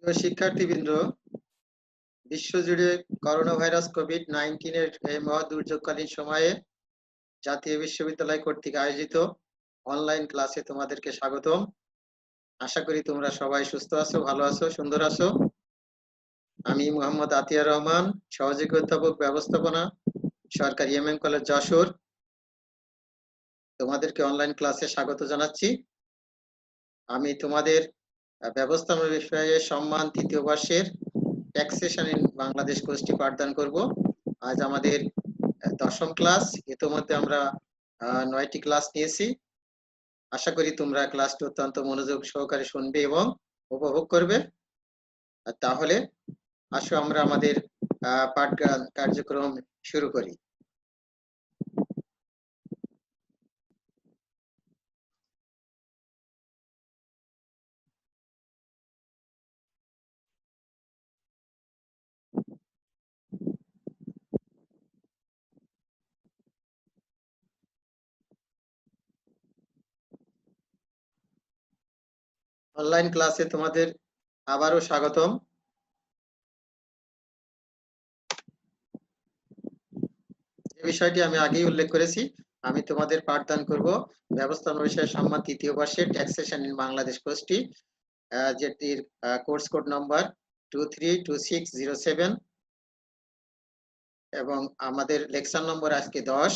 প্রিয় শিক্ষার্থীবৃন্দ, বিশ্বজুড়ে করোনা ভাইরাস কোভিড-19 এর এই মহা দুর্যোগকালীন সময়ে জাতীয় বিশ্ববিদ্যালয় কর্তৃক আয়োজিত অনলাইন ক্লাসে তোমাদেরকে স্বাগতম। আশা করি তোমরা সবাই সুস্থ আছো, ভালো আছো, সুন্দর আছো। আমি মোহাম্মদ আতিয়ার রহমান, সহযোগী অধ্যাপক ব্যবস্থাপনা, সরকারি এমএম কলেজ যশোর, তোমাদেরকে অনলাইন ক্লাসে স্বাগত জানাচ্ছি। আমি তোমাদের ব্যবস্থাপনা বিষয়ে সম্মান তৃতীয় বর্ষের ট্যাক্সেশন ইন বাংলাদেশ কোর্সটি পাঠদান করব। আজ আমাদের দশম ক্লাস। ইতিমধ্যে আমরা 9টি ক্লাস নিয়েছি। আশা করি তোমরা ক্লাসটি অত্যন্ত মনোযোগ সহকারে শুনবে এবং উপভোগ করবে। তাহলে আসো আমরা আমাদের পাঠ কার্যক্রম শুরু করি। অনলাইন ক্লাসে তোমাদের আবারও স্বাগতম। যে বিষয়টি আমি আগেই উল্লেখ করেছি, আমি তোমাদের পাঠদান করব ব্যবস্থাপনা বিষয়ে সম্মান তৃতীয় বর্ষের ট্যাক্সেশন ইন বাংলাদেশ কোর্সটি, যেটির কোর্স কোড নাম্বার 232607 এবং আমাদের লেকচার নম্বর আজকে 10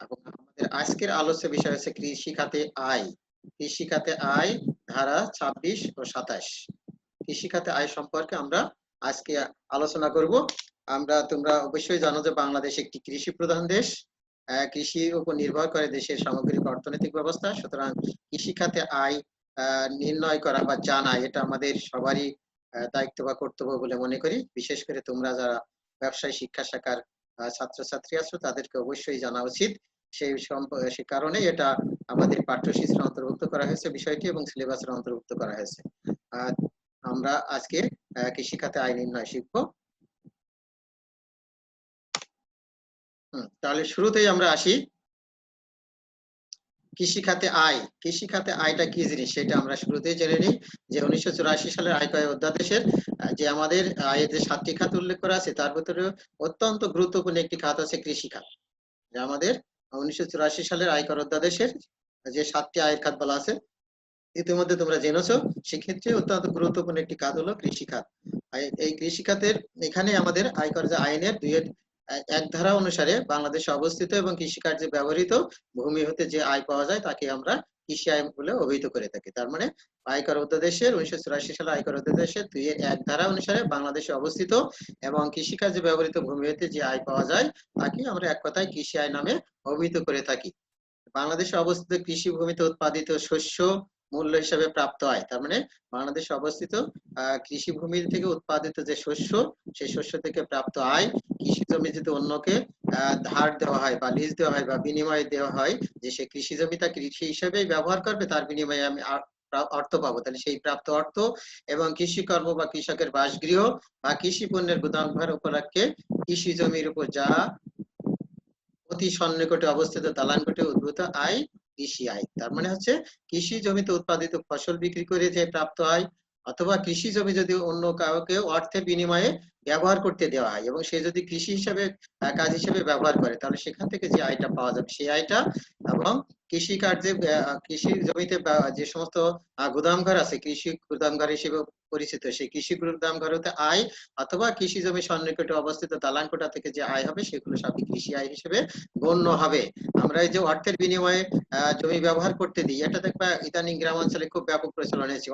এবং আমাদের আজকের আলোচ্য বিষয় হচ্ছে কৃষি খাতে আয়। কৃষি খাতে আয় ধারা 26 ও 27। কৃষি খাতে আয় সম্পর্কে আমরা আজকে আলোচনা করব। তোমরা অবশ্যই জানো যে বাংলাদেশ একটি কৃষি প্রধান দেশ। কৃষির উপর নির্ভর করে দেশের সামগ্রিক অর্থনৈতিক ব্যবস্থা। সুতরাং কৃষি খাতে আয় নির্ণয় করা বা জানা এটা আমাদের সবারই দায়িত্ব বা কর্তব্য বলে মনে করি। বিশেষ করে তোমরা যারা ব্যবসায় শিক্ষা শাখার ছাত্রছাত্রী আছো তাদেরকে অবশ্যই জানা উচিত। সে কারণে এটা আমাদের পাঠ্যসূচির অন্তর্ভুক্ত করা হয়েছে বিষয়টি এবং সিলেবাসের অন্তর্ভুক্ত করা হয়েছে। আমরা আজকে কৃষি খাতে আয় নির্ণয় শিখবো। তাহলে শুরুতেই আমরা আসি কৃষি খাতে আয়। কৃষি খাতে আয়টা কি জিনিস সেটা আমরা শুরুতেই জেনে নিই। যে 1984 সালের আয়কর অধ্যাদেশের যে আমাদের আয়ের যে 7টি খাত উল্লেখ করা আছে তার ভিতরে অত্যন্ত গুরুত্বপূর্ণ একটি খাত আছে কৃষি খাত। যে আমাদের 1984 সালের আয়কর অধ্যাদেশের যে 7টি আয়ের খাত বলা আছে ইতিমধ্যে তোমরা জেনেছো। সেক্ষেত্রে অত্যন্ত গুরুত্বপূর্ণ একটি খাত হলো কৃষি খাত। এই কৃষি খাতের এখানে আমাদের আয়কর যে আইনের 2-1 ধারা অনুসারে বাংলাদেশে অবস্থিত এবং কৃষিকার্যে ব্যবহৃত ভূমি হতে যে আয় পাওয়া যায় তাকে আমরা কৃষি আয় বলে অভিহিত করে থাকি। তার মানে আয়কর অধ্যাদেশের 1984 সালে আয়কর অধ্যাদেশের 2-1 ধারা অনুসারে বাংলাদেশে অবস্থিত এবং কৃষিকার্যে ব্যবহৃত ভূমি হতে যে আয় পাওয়া যায় তাকে আমরা এক কথায় কৃষি আয় নামে অভিহিত করে থাকি। বাংলাদেশে অবস্থিত কৃষি ভূমিতে উৎপাদিত শস্য মূল্য হিসাবে প্রাপ্ত আয়। তার মানে বাংলাদেশে অবস্থিত কৃষি ভূমি থেকে উৎপাদিত যে শস্য সেই শস্য থেকে প্রাপ্ত আয় কৃষি জমি যদি অন্যকে ধার দেওয়া হয় বা লিজ দেওয়া হয় বা বিনিময়ে দেওয়া হয় যে সে কৃষি জমিটা কৃষি হিসেবেই ব্যবহার করবে, তার বিনিময়ে আমি অর্থ পাবো, তাহলে সেই প্রাপ্ত অর্থ এবং কৃষিকর্ম বা কৃষকের বাসগৃহ বা কৃষি পণ্যের গুদাম ঘর উপলক্ষে কৃষি জমির উপর যা অতি সন্নিকটে অবস্থিত দালান কোঠে উদ্ভূত আয় কৃষি আয়। তার মানে হচ্ছে কৃষি জমিতে উৎপাদিত ফসল বিক্রি করে যে প্রাপ্ত আয় অথবা কৃষি জমি যদি অন্য কাউকে অর্থের বিনিময়ে ব্যবহার করতে দেওয়া হয় এবং সে যদি কৃষি হিসাবে কাজ হিসেবে ব্যবহার করে তাহলে সেখান থেকে যে আয়টা পাওয়া যাবে সেই আয়টা। এবং কৃষি কার্যে কৃষি জমিতে যে সমস্ত গুদামঘর আছে কৃষি গুদামঘর হিসেবে পরিচিত সেই কৃষি গুদামঘর হতে আয় অথবা কৃষি জমি সন্নিকটে অবস্থিত দালান কোঠা থেকে যে আয় হবে সেগুলো সবই কৃষি আয় হিসেবে গণ্য হবে। আমরা এই যে অর্থের বিনিময়ে জমি ব্যবহার করতে দিই এটা দেখবা ইদানিং গ্রামাঞ্চলে খুব ব্যাপক প্রচলন হয়েছে।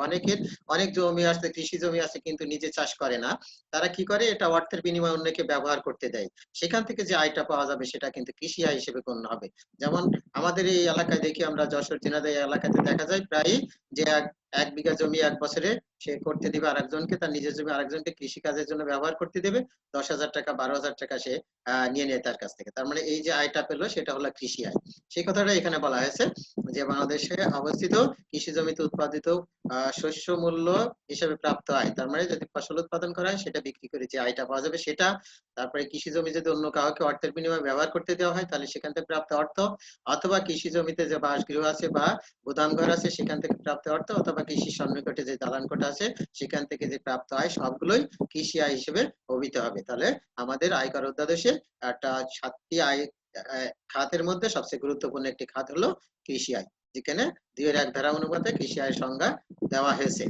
অনেক জমি আছে, কৃষি জমি আছে কিন্তু নিজে চাষ করে না। তারা কি করে এটা অর্থের বিনিময়ে অন্যকে ব্যবহার করতে দেয়। সেখান থেকে যে আয়টা পাওয়া যাবে সেটা কিন্তু কৃষি আয় হিসেবে গণ্য হবে। যেমন আমাদের এই এলাকায় দেখি আমরা যশোর ঝিনাইদহ এলাকাতে দেখা যায় প্রায় যে এক বিঘা জমি এক বছরে সে করতে দিবে আরেকজনকে, তার নিজের জমি আরেকজনকে কৃষি কাজের জন্য ব্যবহার করতে দেবে, 10,000 টাকা 12,000 টাকা সে নিয়ে নেয় তার কাছ থেকে। তার মানে এই যে আয়টা পেলো সেটা হলো কৃষি আয়। সেই কথাটা এখানে বলা হয়েছে যে বাংলাদেশে অবস্থিত কৃষি জমিতে উৎপাদিত শস্য মূল্য হিসেবে প্রাপ্ত আয়। তার মানে যদি ফসল উৎপাদন করা হয় সেটা বিক্রি করে যে আয়টা পাওয়া যাবে সেটা। তারপরে কৃষি জমি যদি অন্য কাউকে অর্থের বিনিময়ে ব্যবহার করতে দেওয়া হয় তাহলে সেখান থেকে প্রাপ্ত অর্থ অথবা কৃষি জমিতে যে বাসগৃহ আছে বা গুদামঘর আছে সেখান থেকে প্রাপ্ত অর্থ অথবা কৃষি সন্নিকটে যে দালান কোঠা আছে সেখান থেকে যে প্রাপ্ত আয় সবগুলোই কৃষি আয় হিসেবে অভিহিত হবে। তাহলে আমাদের আয়কর অধ্যাদেশে একটা 7টি আয় খাতের মধ্যে সবচেয়ে গুরুত্বপূর্ণ একটি খাত হলো কৃষি আয়, যেখানে 2-1 ধারা অনুপাতে কৃষি আয়ের সংজ্ঞা দেওয়া হয়েছে।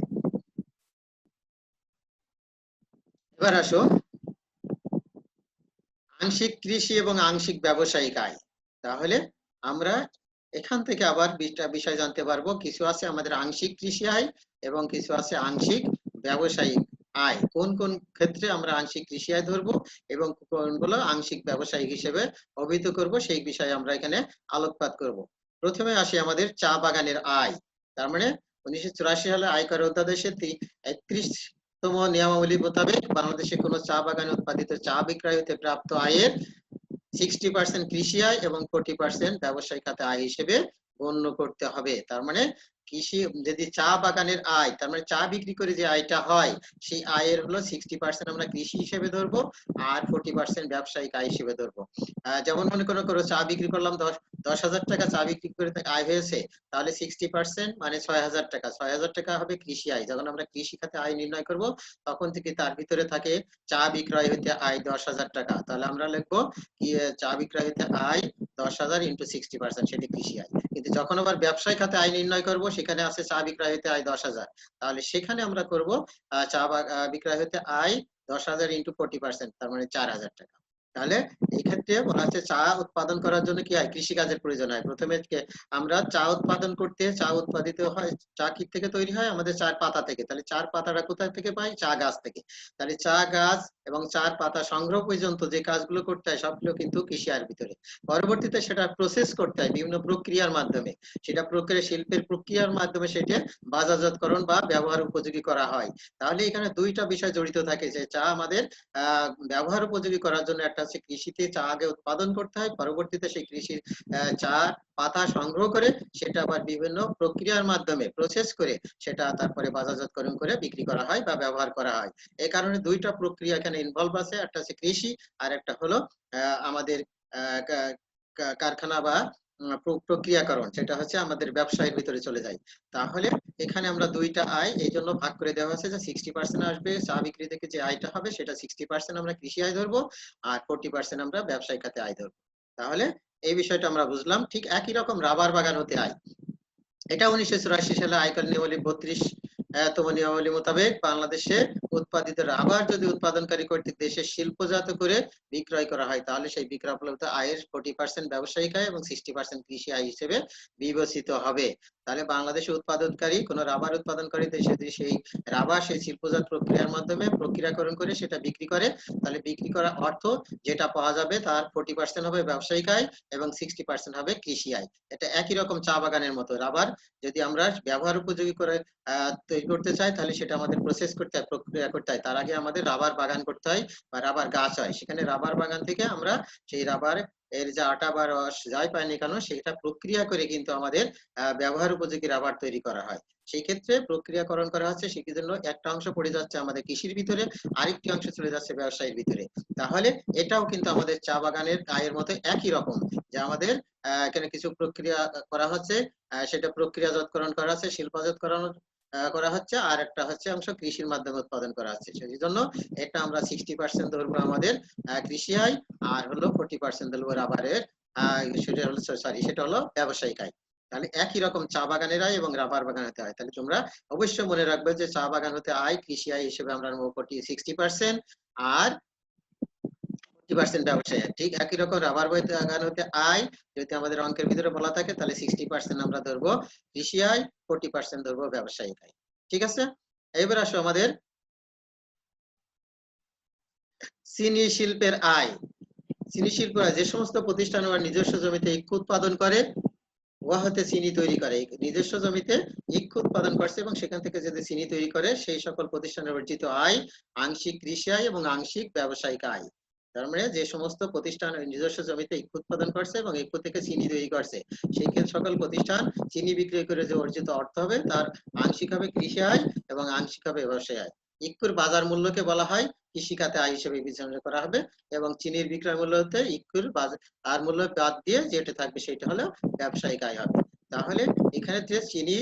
এবার আসো আংশিক কৃষি এবং আংশিক ব্যবসায়িক আয়। তাহলে আমরা এখান থেকে আবার বিষয় জানতে পারবো, কিছু আছে আমাদের আংশিক কৃষি আয় এবং কিছু আছে আংশিক ব্যবসায়িক আয়। কোন কোন ক্ষেত্রে আমরা আংশিক কৃষি আয় ধরবো এবং কোনগুলো আংশিক ব্যবসায়িক হিসেবে অভিহিত করব সেই বিষয়ে আমরা এখানে আলোকপাত করব। প্রথমে আসি আমাদের চা বাগানের আয়। তার মানে 1984 সালে আয়কর অধ্যাদেশে 31তম নিয়মাবলী মোতাবেক বাংলাদেশে কোনো চা বাগানে উৎপাদিত চা বিক্রয় হতে প্রাপ্ত আয়ের 60% কৃষি আয় এবং 40% ব্যবসায়িক খাতে আয় হিসেবে গণ্য করতে হবে। তার মানে কৃষি যদি চা বাগানের আয়, তার মানে চা বিক্রি করে যে আয়টা হয় সেই আয়ের হলো 60% আমরা কৃষি হিসেবে ধরবো আর 40% ব্যবসায়িক আয় হিসেবে ধরবো। যেমন মনে করো চা বিক্রি করলাম 10,000 টাকা চা বিক্রি করে আয় হয়েছে, তাহলে 60% মানে 6,000 টাকা, 6,000 টাকা হবে কৃষি আয়। যখন আমরা কৃষি খাতে আয় নির্ণয় করব তখন থেকে তার ভিতরে থাকে চা বিক্রয় হইতে আয় 10,000 টাকা, তাহলে আমরা লিখবো কি চা বিক্রয় হইতে আয় 10,000 ইন্টু 60%, সেটি কৃষি আয়। কিন্তু যখন আবার ব্যবসায় খাতে আয় নির্ণয় করব সেখানে আছে চা বিক্রয় হইতে আয় 10,000, তাহলে সেখানে আমরা করব চা বিক্রয় হইতে আয় 10,000 ইন্টু 40%, তার মানে 4,000 টাকা। তাহলে এই ক্ষেত্রে বলা হচ্ছে চা উৎপাদন করার জন্য কি হয়, কৃষি কাজের প্রয়োজন হয়। প্রথমে আমরা চা উৎপাদন করতে, চা উৎপাদিত হয় চা কি থেকে তৈরি হয়, আমাদের চার পাতা থেকে। তাহলে চার পাতাটা কোথা থেকে পাই, চা গাছ থেকে। তাহলে চা গাছ এবং চার পাতা সংগ্রহ পর্যন্ত যে কাজগুলো করতে হয় সবগুলো কিন্তু কৃষি আয়ের ভিতরে। পরবর্তীতে সেটা প্রসেস করতে হয় বিভিন্ন প্রক্রিয়ার মাধ্যমে, সেটা প্রক্রিয়া শিল্পের প্রক্রিয়ার মাধ্যমে সেটা বাজারজাতকরণ বা ব্যবহার উপযোগী করা হয়। তাহলে এখানে দুইটা বিষয় জড়িত থাকে, যে চা আমাদের ব্যবহার উপযোগী করার জন্য একটা হচ্ছে কৃষিতে চা আগে উৎপাদন করতে হয়, পরবর্তীতে সেই কৃষি চা পাতা সংগ্রহ করে সেটা আবার বিভিন্ন প্রক্রিয়ার মাধ্যমে প্রসেস করে সেটা তারপরে বাজারজাতকরণ করে বিক্রি করা হয় বা ব্যবহার করা হয়। এই কারণে দুইটা প্রক্রিয়া এখানে ইনভলভ আছে, একটা হচ্ছে কৃষি আর একটা হলো আমাদের কারখানা বা প্রক্রিয়াকরণ, সেটা হচ্ছে আমাদের ব্যবসায়ের ভিতরে চলে যায়। তাহলে এখানে আমরা দুইটা আয় এই জন্য ভাগ করে দেওয়া হয়েছে যে 60% আসবে চা বিক্রি থেকে, যে আয়টা হবে সেটা 60% আমরা কৃষি আয় ধরবো আর 40% আমরা ব্যবসায়িক খাতে আয় ধরবো। তাহলে এই বিষয়টা আমরা বুঝলাম। ঠিক একই রকম রাবার বাগান হতে আয়, এটা 1984 সালে আয়কর নিয়মাবলী 32তম নিয়মাবলী মোতাবেক বাংলাদেশে উৎপাদিত রাবার যদি উৎপাদনকারী কর্তৃক দেশে শিল্পজাত করে বিক্রয় করা হয় তাহলে সেই বিক্রয় উপলব্ধ আয়ের 40% ব্যবসায়িক আয় এবং 60% কৃষি আয় হিসেবে বিবেচিত হবে। তাহলে বাংলাদেশে উৎপাদনকারী কোন রাবার উৎপাদনকারী দেশে যদি সেই রাবার সেই শিল্পজাত প্রক্রিয়ার মাধ্যমে প্রক্রিয়াকরণ করে সেটা বিক্রি করে, তাহলে বিক্রি করা অর্থ যেটা পাওয়া যাবে তার 40% হবে ব্যবসায়িক আয় এবং 60% হবে কৃষি আয়। এটা একই রকম চা বাগানের মতো, রাবার যদি আমরা ব্যবহার উপযোগী করে তৈরি করতে চাই তাহলে সেটা আমাদের প্রসেস করতে হয়, প্রক্রিয়া করতে হয়। তার আগে আমাদের রাবার বাগান করতে হয় বা রাবার গাছ হয়, সেখানে রাবার বাগান থেকে আমরা সেই রাবার এর যে আটা বা রস যাই পাইনি কেন সেটা প্রক্রিয়া করে কিন্তু আমাদের ব্যবহার উপযোগী রাবার তৈরি করা হয়। সেই ক্ষেত্রে প্রক্রিয়াকরণ করা হচ্ছে, সেই জন্য একটা অংশ পড়ে যাচ্ছে আমাদের কৃষির ভিতরে, আরেকটি অংশ চলে যাচ্ছে ব্যবসায়ের ভিতরে। তাহলে এটাও কিন্তু আমাদের চা বাগানের আয়ের মতো একই রকম, যে আমাদের এখানে কিছু প্রক্রিয়া করা হচ্ছে, সেটা প্রক্রিয়াজাতকরণ করা হচ্ছে, শিল্পজাতকরণ করা হচ্ছে, আর একটা হচ্ছে অংশ কৃষির মাধ্যমে উৎপাদন করা হচ্ছে। সেই জন্য এটা আমরা 60% ধরবো আমাদের কৃষি আয় আর হলো 40% ধরবো রাবারের সেটা হলো সেটা হলো ব্যবসায়িক আয়। তাহলে একই রকম চা বাগানের আয় এবং রাবার বাগান হতে হয়। তাহলে তোমরা অবশ্যই মনে রাখবে যে চা বাগান হতে আয় কৃষি আয় হিসেবে আমরা নেবো 60% আর 40% ব্যবসায়ী আয়। ঠিক একই রকম রাবার বাগান হতে আয় যদি আমাদের অঙ্কের ভিতরে বলা থাকে তাহলে 60% আমরা ধরবো কৃষি আয়, 40% ধরবো ব্যবসায়িক আয়। ঠিক আছে, এবার আসো আমাদের চিনি শিল্পের আয়। চিনি শিল্প যে সমস্ত প্রতিষ্ঠান নিজস্ব জমিতে ইক্ষ উৎপাদন করে উহা হতে চিনি তৈরি করে, নিজস্ব জমিতে ইক্ষ উৎপাদন করছে এবং সেখান থেকে যদি চিনি তৈরি করে সেই সকল প্রতিষ্ঠানের অর্জিত আয় আংশিক কৃষি আয় এবং আংশিক ব্যবসায়িক আয়। তার মানে যে সমস্ত প্রতিষ্ঠান নিজস্ব জমিতে ইক্ষ উৎপাদন করছে এবং ইক্ষ থেকে চিনি তৈরি করছে সেই সকল প্রতিষ্ঠান চিনি বিক্রি করে যে অর্জিত অর্থ হবে তার আংশিক হবে কৃষি আয় এবং আংশিক হবে ব্যবসায় আয়। ইক্কুর বাজার মূল্যকে বলা হয় কৃষি খাতে আয় হিসেবে বিবেচনা করা হবে এবং চিনির বিক্রয় মূল্য হতে ইক্কুর বাজার আর মূল্য বাদ দিয়ে যেটা থাকবে সেটা হলো ব্যবসায়িক আয় হবে। তাহলে এখানে যে চিনি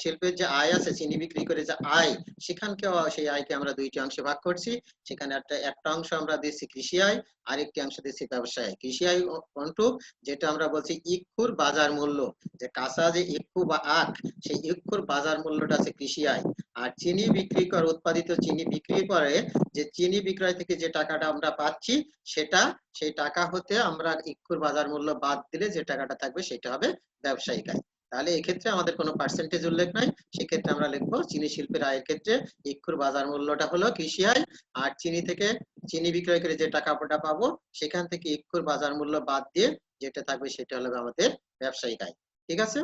শিল্পের যে আয় আছে, চিনি বিক্রি করে যে আয়, সেখানকেও সেই আয়কে আমরা দুইটি অংশে ভাগ করছি। সেখানে একটা অংশ আমরা দিচ্ছি কৃষি আয়, আরেকটি অংশ দিচ্ছি ব্যবসায়। কৃষি আয় কোনটু, যেটা আমরা বলছি ইক্ষুর বাজার মূল্য, যে কাঁচা যে ইক্ষু বা আখ, সেই ইক্ষুর বাজার মূল্যটা আছে কৃষি আয়। আর চিনি বিক্রি করে, উৎপাদিত চিনি বিক্রি করে যে চিনি বিক্রয় থেকে যে টাকাটা আমরা পাচ্ছি, সেটা, সেই টাকা হতে আমরা ইক্ষুর বাজার মূল্য বাদ দিলে যে টাকাটা থাকবে সেটা হবে ব্যবসায়িক আয়। তাহলে এক্ষেত্রে আমাদের কোনো পার্সেন্টেজ উল্লেখ নাই, সেক্ষেত্রে আমরা লিখবো চিনি শিল্পের আয়ের ক্ষেত্রে ইক্ষুর বাজার মূল্যটা হলো কৃষি আয়, আর চিনি থেকে, চিনি বিক্রয় করে যে টাকাটা পাবো সেখান থেকে ইক্ষুর বাজার মূল্য বাদ দিয়ে যেটা থাকবে সেটা হলো আমাদের ব্যবসায়িক আয়। ঠিক আছে?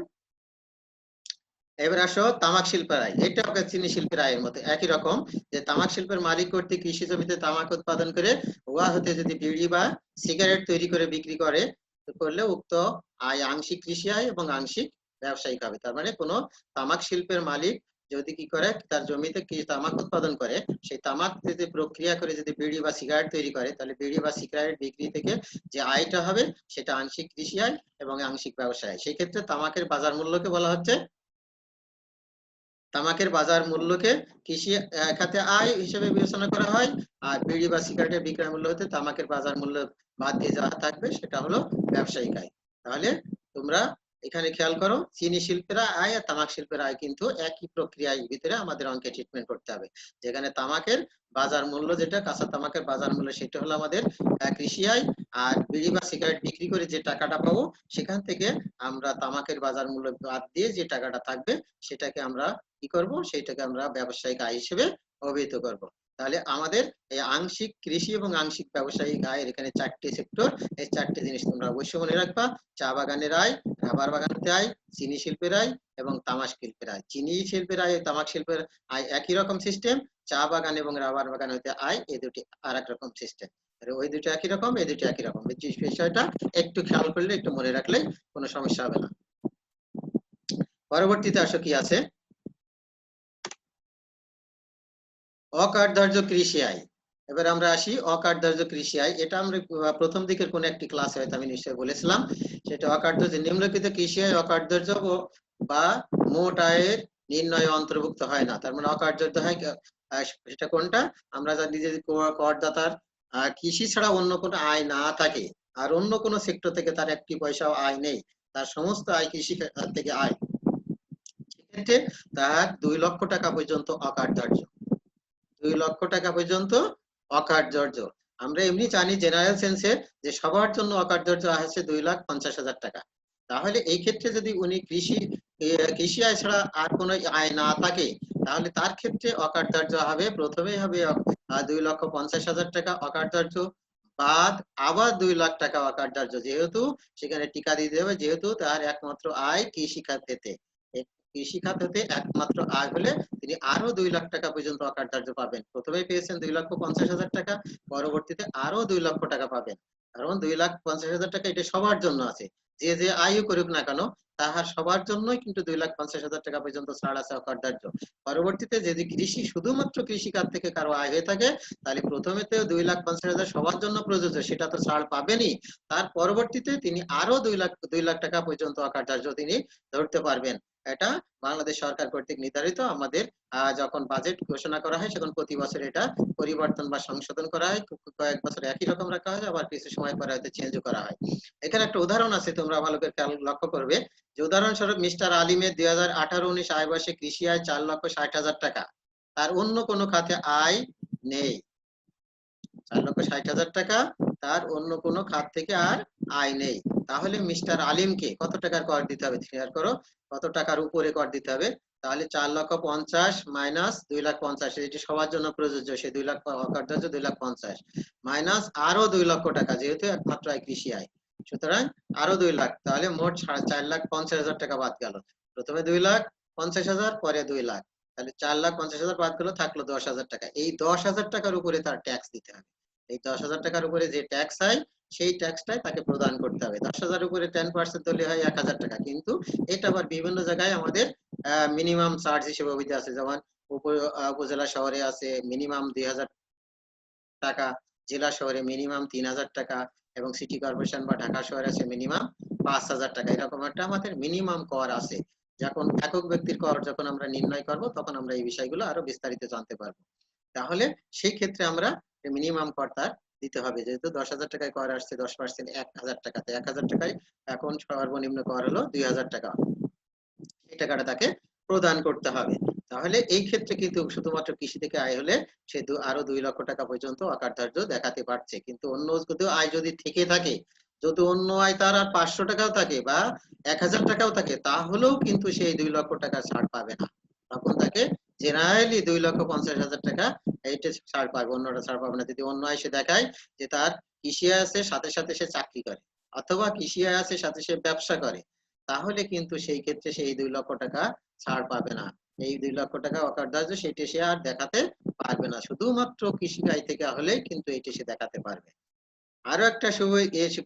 এবার আসো তামাক শিল্পের আয়। এটাও চিনি শিল্পের আয়ের মতো একই রকম, যে তামাক শিল্পের মালিক কর্তৃক কৃষি জমিতে তামাক উৎপাদন করে উহা হতে যদি বিড়ি বা সিগারেট তৈরি করে বিক্রি করলে উক্ত আয় আংশিক কৃষি আয় এবং আংশিক ব্যবসায়িক হবে। তার মানে কোনো তামাক শিল্পের মালিক যদি কি করে, তার জমিতে কি তামাক উৎপাদন করে, সেই তামাক যদি প্রক্রিয়া করে যদি বিড়ি বা সিগারেট তৈরি করে, তাহলে বিড়ি বা সিগারেট বিক্রি থেকে যে আয়টা হবে সেটা আংশিক কৃষি আয় এবং আংশিক ব্যবসায়। সেই ক্ষেত্রে তামাকের বাজার মূল্যকে বলা হচ্ছে, তামাকের বাজার মূল্যকে কৃষি খাতে আয় হিসেবে বিবেচনা করা হয়, আর বিড়ি বা সিগারেটের বিক্রয় মূল্য হতে তামাকের বাজার মূল্য বাদ দিয়ে যা থাকবে সেটা হলো ব্যবসায়িক আয়। তাহলে তোমরা এখানে খেয়াল করো, চিনি শিল্পের আয় আর তামাক শিল্পের আয় কিন্তু একই প্রক্রিয়ার ভিতরে আমাদের অঙ্কে ট্রিটমেন্ট করতে হবে। যেখানে তামাকের বাজার মূল্য, যেটা কাঁচা তামাকের বাজার মূল্য, সেটা হলো আমাদের কৃষি আয়, আর বিড়ি বা সিগারেট বিক্রি করে যে টাকাটা পাবো সেখান থেকে আমরা তামাকের বাজার মূল্য বাদ দিয়ে যে টাকাটা থাকবে সেটাকে আমরা কি করব, সেটাকে আমরা ব্যবসায়িক আয় হিসেবে অভিহিত করব। তাহলে আমাদের এই আংশিক কৃষি এবং আংশিক ব্যবসায়িক আয়ের এখানে চারটি সেক্টর, এই চারটি জিনিস তোমরা অবশ্যই মনে রাখবা। চা বাগানের আয়, রাবার বাগানের আয়, চিনি শিল্পের আয় এবং তামাক শিল্পের আয়। চিনি শিল্পের আয়, তামাক শিল্পের আয় একই রকম সিস্টেম, চা বাগান এবং রাবার বাগান হতে আয় এই দুটি আর এক রকম সিস্টেম। ওই দুটো একই রকম, এই দুটো একই রকম। বিষয়টা একটু খেয়াল করলে, একটু মনে রাখলে কোনো সমস্যা হবে না। পরবর্তীতে আসো কি আছে, অকার্যধার্য কৃষি আয়। এবার আমরা আসি অকার্যধার্য কৃষি আয়। এটা আমরা প্রথম দিকের কোন একটি ক্লাস হয়তো আমি নিশ্চয়ই বলেছিলাম। সেটা অকার্যধার্য, নিম্নলিখিত কৃষি আয় অকার্যধার্য বা মোট আয়ের নির্ণয়ে অন্তর্ভুক্ত হয় না। তার মানে অকার্যধার্য হয় সেটা কোনটা, আমরা জানি যে করদাতার কৃষি ছাড়া অন্য কোনো আয় না থাকে, আর অন্য কোনো সেক্টর থেকে তার একটি পয়সাও আয় নেই, তার সমস্ত আয় কৃষি থেকে আয়, সেক্ষেত্রে তার 2 লক্ষ টাকা পর্যন্ত অকার্যধার্য। 2 লক্ষ টাকা পর্যন্ত অকার্যধার্য। আমরা এমনি জানি জেনারেল সেন্সে যে সবার জন্য অকার্যধার্য আছে 2,50,000 টাকা। তাহলে এই ক্ষেত্রে যদি উনি কৃষি আয় ছাড়া আর কোনো আয় না থাকে, তাহলে তার ক্ষেত্রে অকার্যধার্য হবে, প্রথমেই হবে 2,50,000 টাকা অকার্যধার্য, বাদ আবার 2 লাখ টাকা অকার্যধার্য, যেহেতু সেখানে টিকা দিতে হবে, যেহেতু তার একমাত্র আয় কৃষি খাত থেকে। কৃষি খাত হতে একমাত্র আয় হলে তিনি আরো 2 লাখ টাকা পর্যন্ত অকার্যধার্য পাবেন। প্রথমে পেয়েছেন 2,50,000 টাকা, পরবর্তীতে আরো 2 লক্ষ টাকা পাবেন। কারণ 2,50,000 টাকা এটা সবার জন্য আছে, যে যে আয়ও করুক না কেন তাহার সবার জন্যই কিন্তু 2,50,000 টাকা পর্যন্ত ছাড় আছে অকার্যধার্য। পরবর্তীতে যদি কৃষি, শুধুমাত্র কৃষি খাত থেকে কারো আয় হয়ে থাকে, তাহলে প্রথমেতে 2,50,000 সবার জন্য প্রযোজ্য, সেটা তো ছাড় পাবেনই, তার পরবর্তীতে তিনি আরো 2 লাখ টাকা পর্যন্ত অকার্যধার্য তিনি ধরতে পারবেন। এটা বাংলাদেশ সরকার কর্তৃক নির্ধারিত। আমাদের যখন বাজেট ঘোষণা করা হয় তখন প্রতি বছর এটা পরিবর্তন বা সংশোধন করা হয়, কয়েক বছর একই রকম রাখা হয়, আবার কিছু সময় পরে হয়তো চেঞ্জ করা হয়। এখানে একটা উদাহরণ আছে, তোমরা ভালো করে লক্ষ্য করবে, যে উদাহরণস্বরূপ মিস্টার আলিমের 2018-19 আয় বর্ষে কৃষি আয় 4,60,000 টাকা, তার অন্য কোনো খাতে আয় নেই। 4,60,000 টাকা, তার অন্য কোনো খাত থেকে আর আয় নেই। তাহলে মিস্টার আলিমকে কত টাকার কর দিতে হবে, ক্লিয়ার করো, কত টাকার উপরে কর দিতে হবে। তাহলে 4,50,000 মাইনাস 2,50,000, এটি সবার জন্য প্রযোজ্য, সে 2 লাখ অকার্যধার্য 2,50,000 মাইনাস আরো 2 লক্ষ টাকা, যেহেতু একমাত্র আয় কৃষি আয়, সুতরাং আরো 2 লাখ, তাহলে মোট 4,50,000 টাকা বাদ গেল। প্রথমে 2,50,000, পরে 2 লাখ, তাহলে 4,50,000 বাদ গেল, থাকলো 10,000 টাকা। এই 10,000 টাকার উপরে তার ট্যাক্স দিতে হবে। এই 10,000 টাকার উপরে যে ট্যাক্স হয় সেই ট্যাক্সটাই তাকে প্রদান করতে হবে। 10,000 উপরে 10% ধরলে হয় 1,000 টাকা, কিন্তু এটা আবার বিভিন্ন জায়গায় আমাদের মিনিমাম চার্জ হিসেবে অভিহিত আছে, যেমন উপজেলা শহরে আছে মিনিমাম 2,000 টাকা, জেলা শহরে মিনিমাম 3,000 টাকা, এবং সিটি কর্পোরেশন বা ঢাকা শহরে আছে মিনিমাম 5,000 টাকা, এরকম একটা আমাদের মিনিমাম কর আছে। যখন একক ব্যক্তির কর যখন আমরা নির্ণয় করব তখন আমরা এই বিষয়গুলো আরো বিস্তারিত জানতে পারবো। তাহলে সেই ক্ষেত্রে আমরা মিনিমাম কর তার দিতে হবে, যেহেতু 10,000 টাকায় কর আসছে 10%, 1,000 টাকাতে 1,000 টাকায় এখন সর্বনিম্ন কর হলো 2,000 টাকা, এই টাকাটা তাকে প্রদান করতে হবে। তাহলে এই ক্ষেত্রে কিন্তু শুধুমাত্র কৃষি থেকে আয় হলে সে আরো 2 লক্ষ টাকা পর্যন্ত অকার্যধার্য দেখাতে পারছে। কিন্তু অন্য আয় যদি থেকে থাকে, যদি অন্য আয় তার আর 500 টাকাও থাকে বা 1,000 টাকাও থাকে, তাহলেও কিন্তু সেই 2 লক্ষ টাকা ছাড় পাবে না। তখন তাকে জেনারেলি 2,50,000 টাকা এইটা ছাড় পাবে, অন্যটা ছাড় পাবে না। যদি অন্য আয় সে দেখায় যে তার কৃষি আয় আছে, সাথে সাথে সে চাকরি করে, অথবা কৃষি আয় আছে সাথে সে ব্যবসা করে, তাহলে কিন্তু সেই ক্ষেত্রে সেই 2 লক্ষ টাকা ছাড় পাবে না। এই 2 লক্ষ টাকা অকার্যধার্য সেটি সে আর দেখাতে পারবে না। শুধুমাত্র কৃষি আয় থেকে হলেই কিন্তু এটি সে দেখাতে পারবে। আরো একটা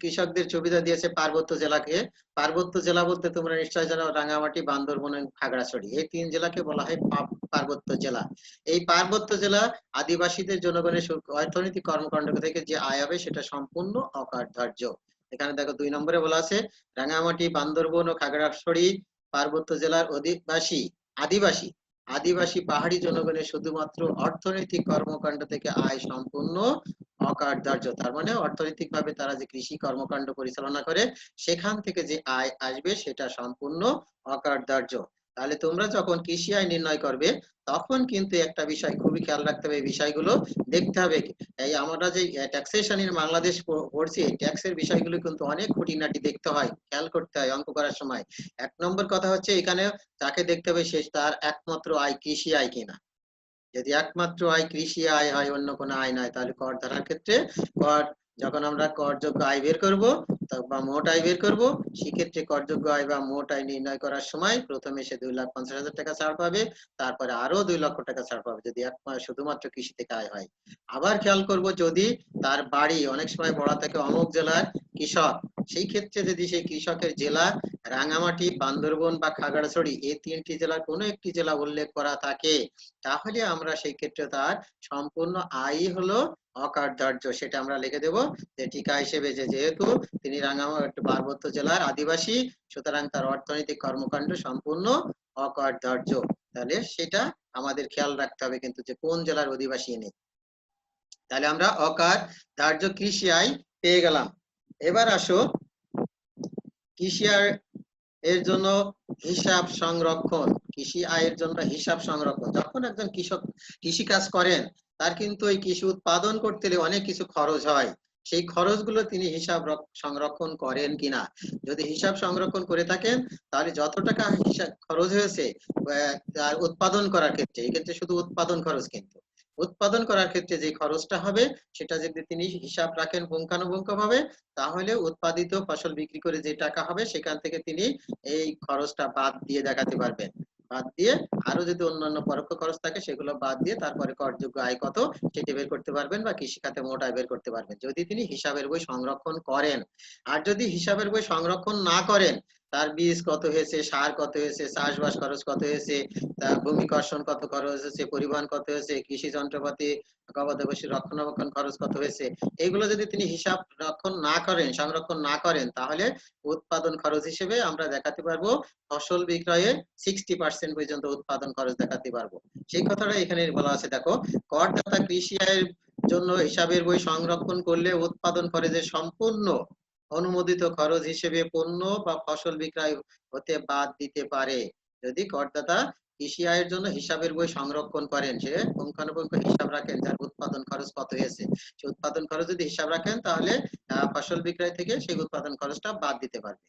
কৃষকদের সুবিধা দিয়েছে পার্বত্য জেলাকে। পার্বত্য জেলা বলতে তোমরা নিশ্চয় জানো রাঙ্গামাটি, বান্দরবন এবং খাগড়াছড়ি, এই 3 জেলাকে বলা হয় পার্বত্য জেলা। এই পার্বত্য জেলা আদিবাসীদের জনগণের অর্থনৈতিক কর্মকাণ্ড থেকে যে আয় হবে সেটা সম্পূর্ণ অকার্যধার্য। এখানে দেখো 2 নম্বরে বলা আছে রাঙ্গামাটি, বান্দরবন ও খাগড়াছড়ি পার্বত্য জেলার আদিবাসী আদিবাসী পাহাড়ি জনগণের শুধুমাত্র অর্থনৈতিক কর্মকাণ্ড থেকে আয় সম্পূর্ণ অকার্যধার্য। তার মানে অর্থনৈতিকভাবে তারা যে কৃষি কর্মকাণ্ড পরিচালনা করে সেখান থেকে যে আয় আসবে সেটা সম্পূর্ণ অকার্যধার্য। তাহলে তোমরা যখন কৃষি আয় নির্ণয় করবে তখন কিন্তু একটা বিষয় খুবই খেয়াল রাখতে হবে, এই বিষয়গুলো দেখতে হবে। এই আমরা যে ট্যাক্সেশন ইন বাংলাদেশ পড়ছি, এই ট্যাক্সের বিষয়গুলো কিন্তু অনেক খুঁটিনাটি দেখতে হয়, খেয়াল করতে হয় অঙ্ক করার সময়। 1 নম্বর কথা হচ্ছে এখানে তাকে দেখতে হবে সে তার একমাত্র আয় কৃষি আয় কিনা। যদি একমাত্র আয় কৃষি আয় হয়, অন্য কোনো আয় নয়, তাহলে কর ধরার ক্ষেত্রে কর যখন আমরা করযোগ্য আয় বের করব বা মোট আয় বের করব, সেক্ষেত্রে করযোগ্য আয় বা মোট আয় নির্ণয় করার সময় প্রথমে সে 2,50,000 টাকা ছাড় পাবে, তারপরে আরো 2 লক্ষ টাকা ছাড় পাবে যদি শুধুমাত্র কৃষি থেকে আয় হয়। আবার খেয়াল করব যদি তার বাড়ি অনেক সময় বলা থাকে অমুক জেলার কৃষক, সেই ক্ষেত্রে যদি সেই কৃষকের জেলা রাঙ্গামাটি, বান্দরবন বা খাগড়াছড়ি এই 3টি জেলার কোনো একটি জেলা উল্লেখ করা থাকে, তাহলে আমরা সেই ক্ষেত্রে তার সম্পূর্ণ আয় হলো অকার্যধার্য। সেটা আমরা লিখে দেব যে টিকা হিসেবে যে যেহেতু তিনি রাঙ্গামাটি পার্বত্য জেলার আদিবাসী, সুতরাং তার অর্থনৈতিক কর্মকাণ্ড সম্পূর্ণ অকার্যধার্য। তাহলে সেটা আমাদের খেয়াল রাখতে হবে কিন্তু যে কোন জেলার অধিবাসী নেই। তাহলে আমরা অকার্যধার্য কৃষি আয় পেয়ে গেলাম। এবার আসো কৃষি আয় এর জন্য হিসাব সংরক্ষণ। কৃষি আয়ের জন্য হিসাব সংরক্ষণ, যখন একজন কৃষক কৃষি কাজ করেন তার কিন্তু এই কৃষি উৎপাদন করতে হলে অনেক কিছু খরচ হয়, সেই খরচগুলো তিনি হিসাব সংরক্ষণ করেন কিনা। যদি হিসাব সংরক্ষণ করে থাকেন তাহলে যত টাকা হিসাব খরচ হয়েছে তার উৎপাদন করার ক্ষেত্রে, এই ক্ষেত্রে শুধু উৎপাদন খরচ, কিন্তু উৎপাদন করার ক্ষেত্রে যে খরচটা হবে সেটা যদি তিনি হিসাব রাখেন পুঙ্খানুপুঙ্খ ভাবে, তাহলে উৎপাদিত ফসল বিক্রি করে যে টাকা হবে সেখান থেকে তিনি এই খরচটা বাদ দিয়ে দেখাতে পারবেন। বাদ দিয়ে আরো যদি অন্যান্য পরোক্ষ খরচ থাকে সেগুলো বাদ দিয়ে তারপরে করযোগ্য আয় কত সেটি বের করতে পারবেন বা কৃষি খাতে মোট আয় বের করতে পারবেন, যদি তিনি হিসাবের বই সংরক্ষণ করেন। আর যদি হিসাবের বই সংরক্ষণ না করেন, তার বীজ কত হয়েছে, সার কত হয়েছে, চাষবাস খরচ কত হয়েছে, তার ভূমি কর্ষণ কত খরচ হয়েছে, পরিবহন কত হয়েছে, কৃষি যন্ত্রপাতি গবাদি পশু রক্ষণাবেক্ষণ খরচ কত হয়েছে, এগুলো যদি তিনি হিসাব সংরক্ষণ না করেন, তাহলে উৎপাদন খরচ হিসেবে আমরা দেখাতে পারবো ফসল বিক্রয়ে 60% পর্যন্ত উৎপাদন খরচ দেখাতে পারবো। সেই কথাটা এখানে বলা আছে, দেখো করদাতা কৃষি আয়ের জন্য হিসাবের বই সংরক্ষণ করলে উৎপাদন খরচের সম্পূর্ণ অনুমোদিত খরচ হিসেবে পণ্য বা ফসল বিক্রয় হতে বাদ দিতে পারে। যদি করদাতা কৃষি আয়ের জন্য হিসাবের বই সংরক্ষণ করেন, সে পুঙ্খানুপুঙ্খ হিসাব রাখেন যার উৎপাদন খরচ কত হয়েছে, সেই উৎপাদন খরচ যদি হিসাব রাখেন তাহলে ফসল বিক্রয় থেকে সেই উৎপাদন খরচটা বাদ দিতে পারবে।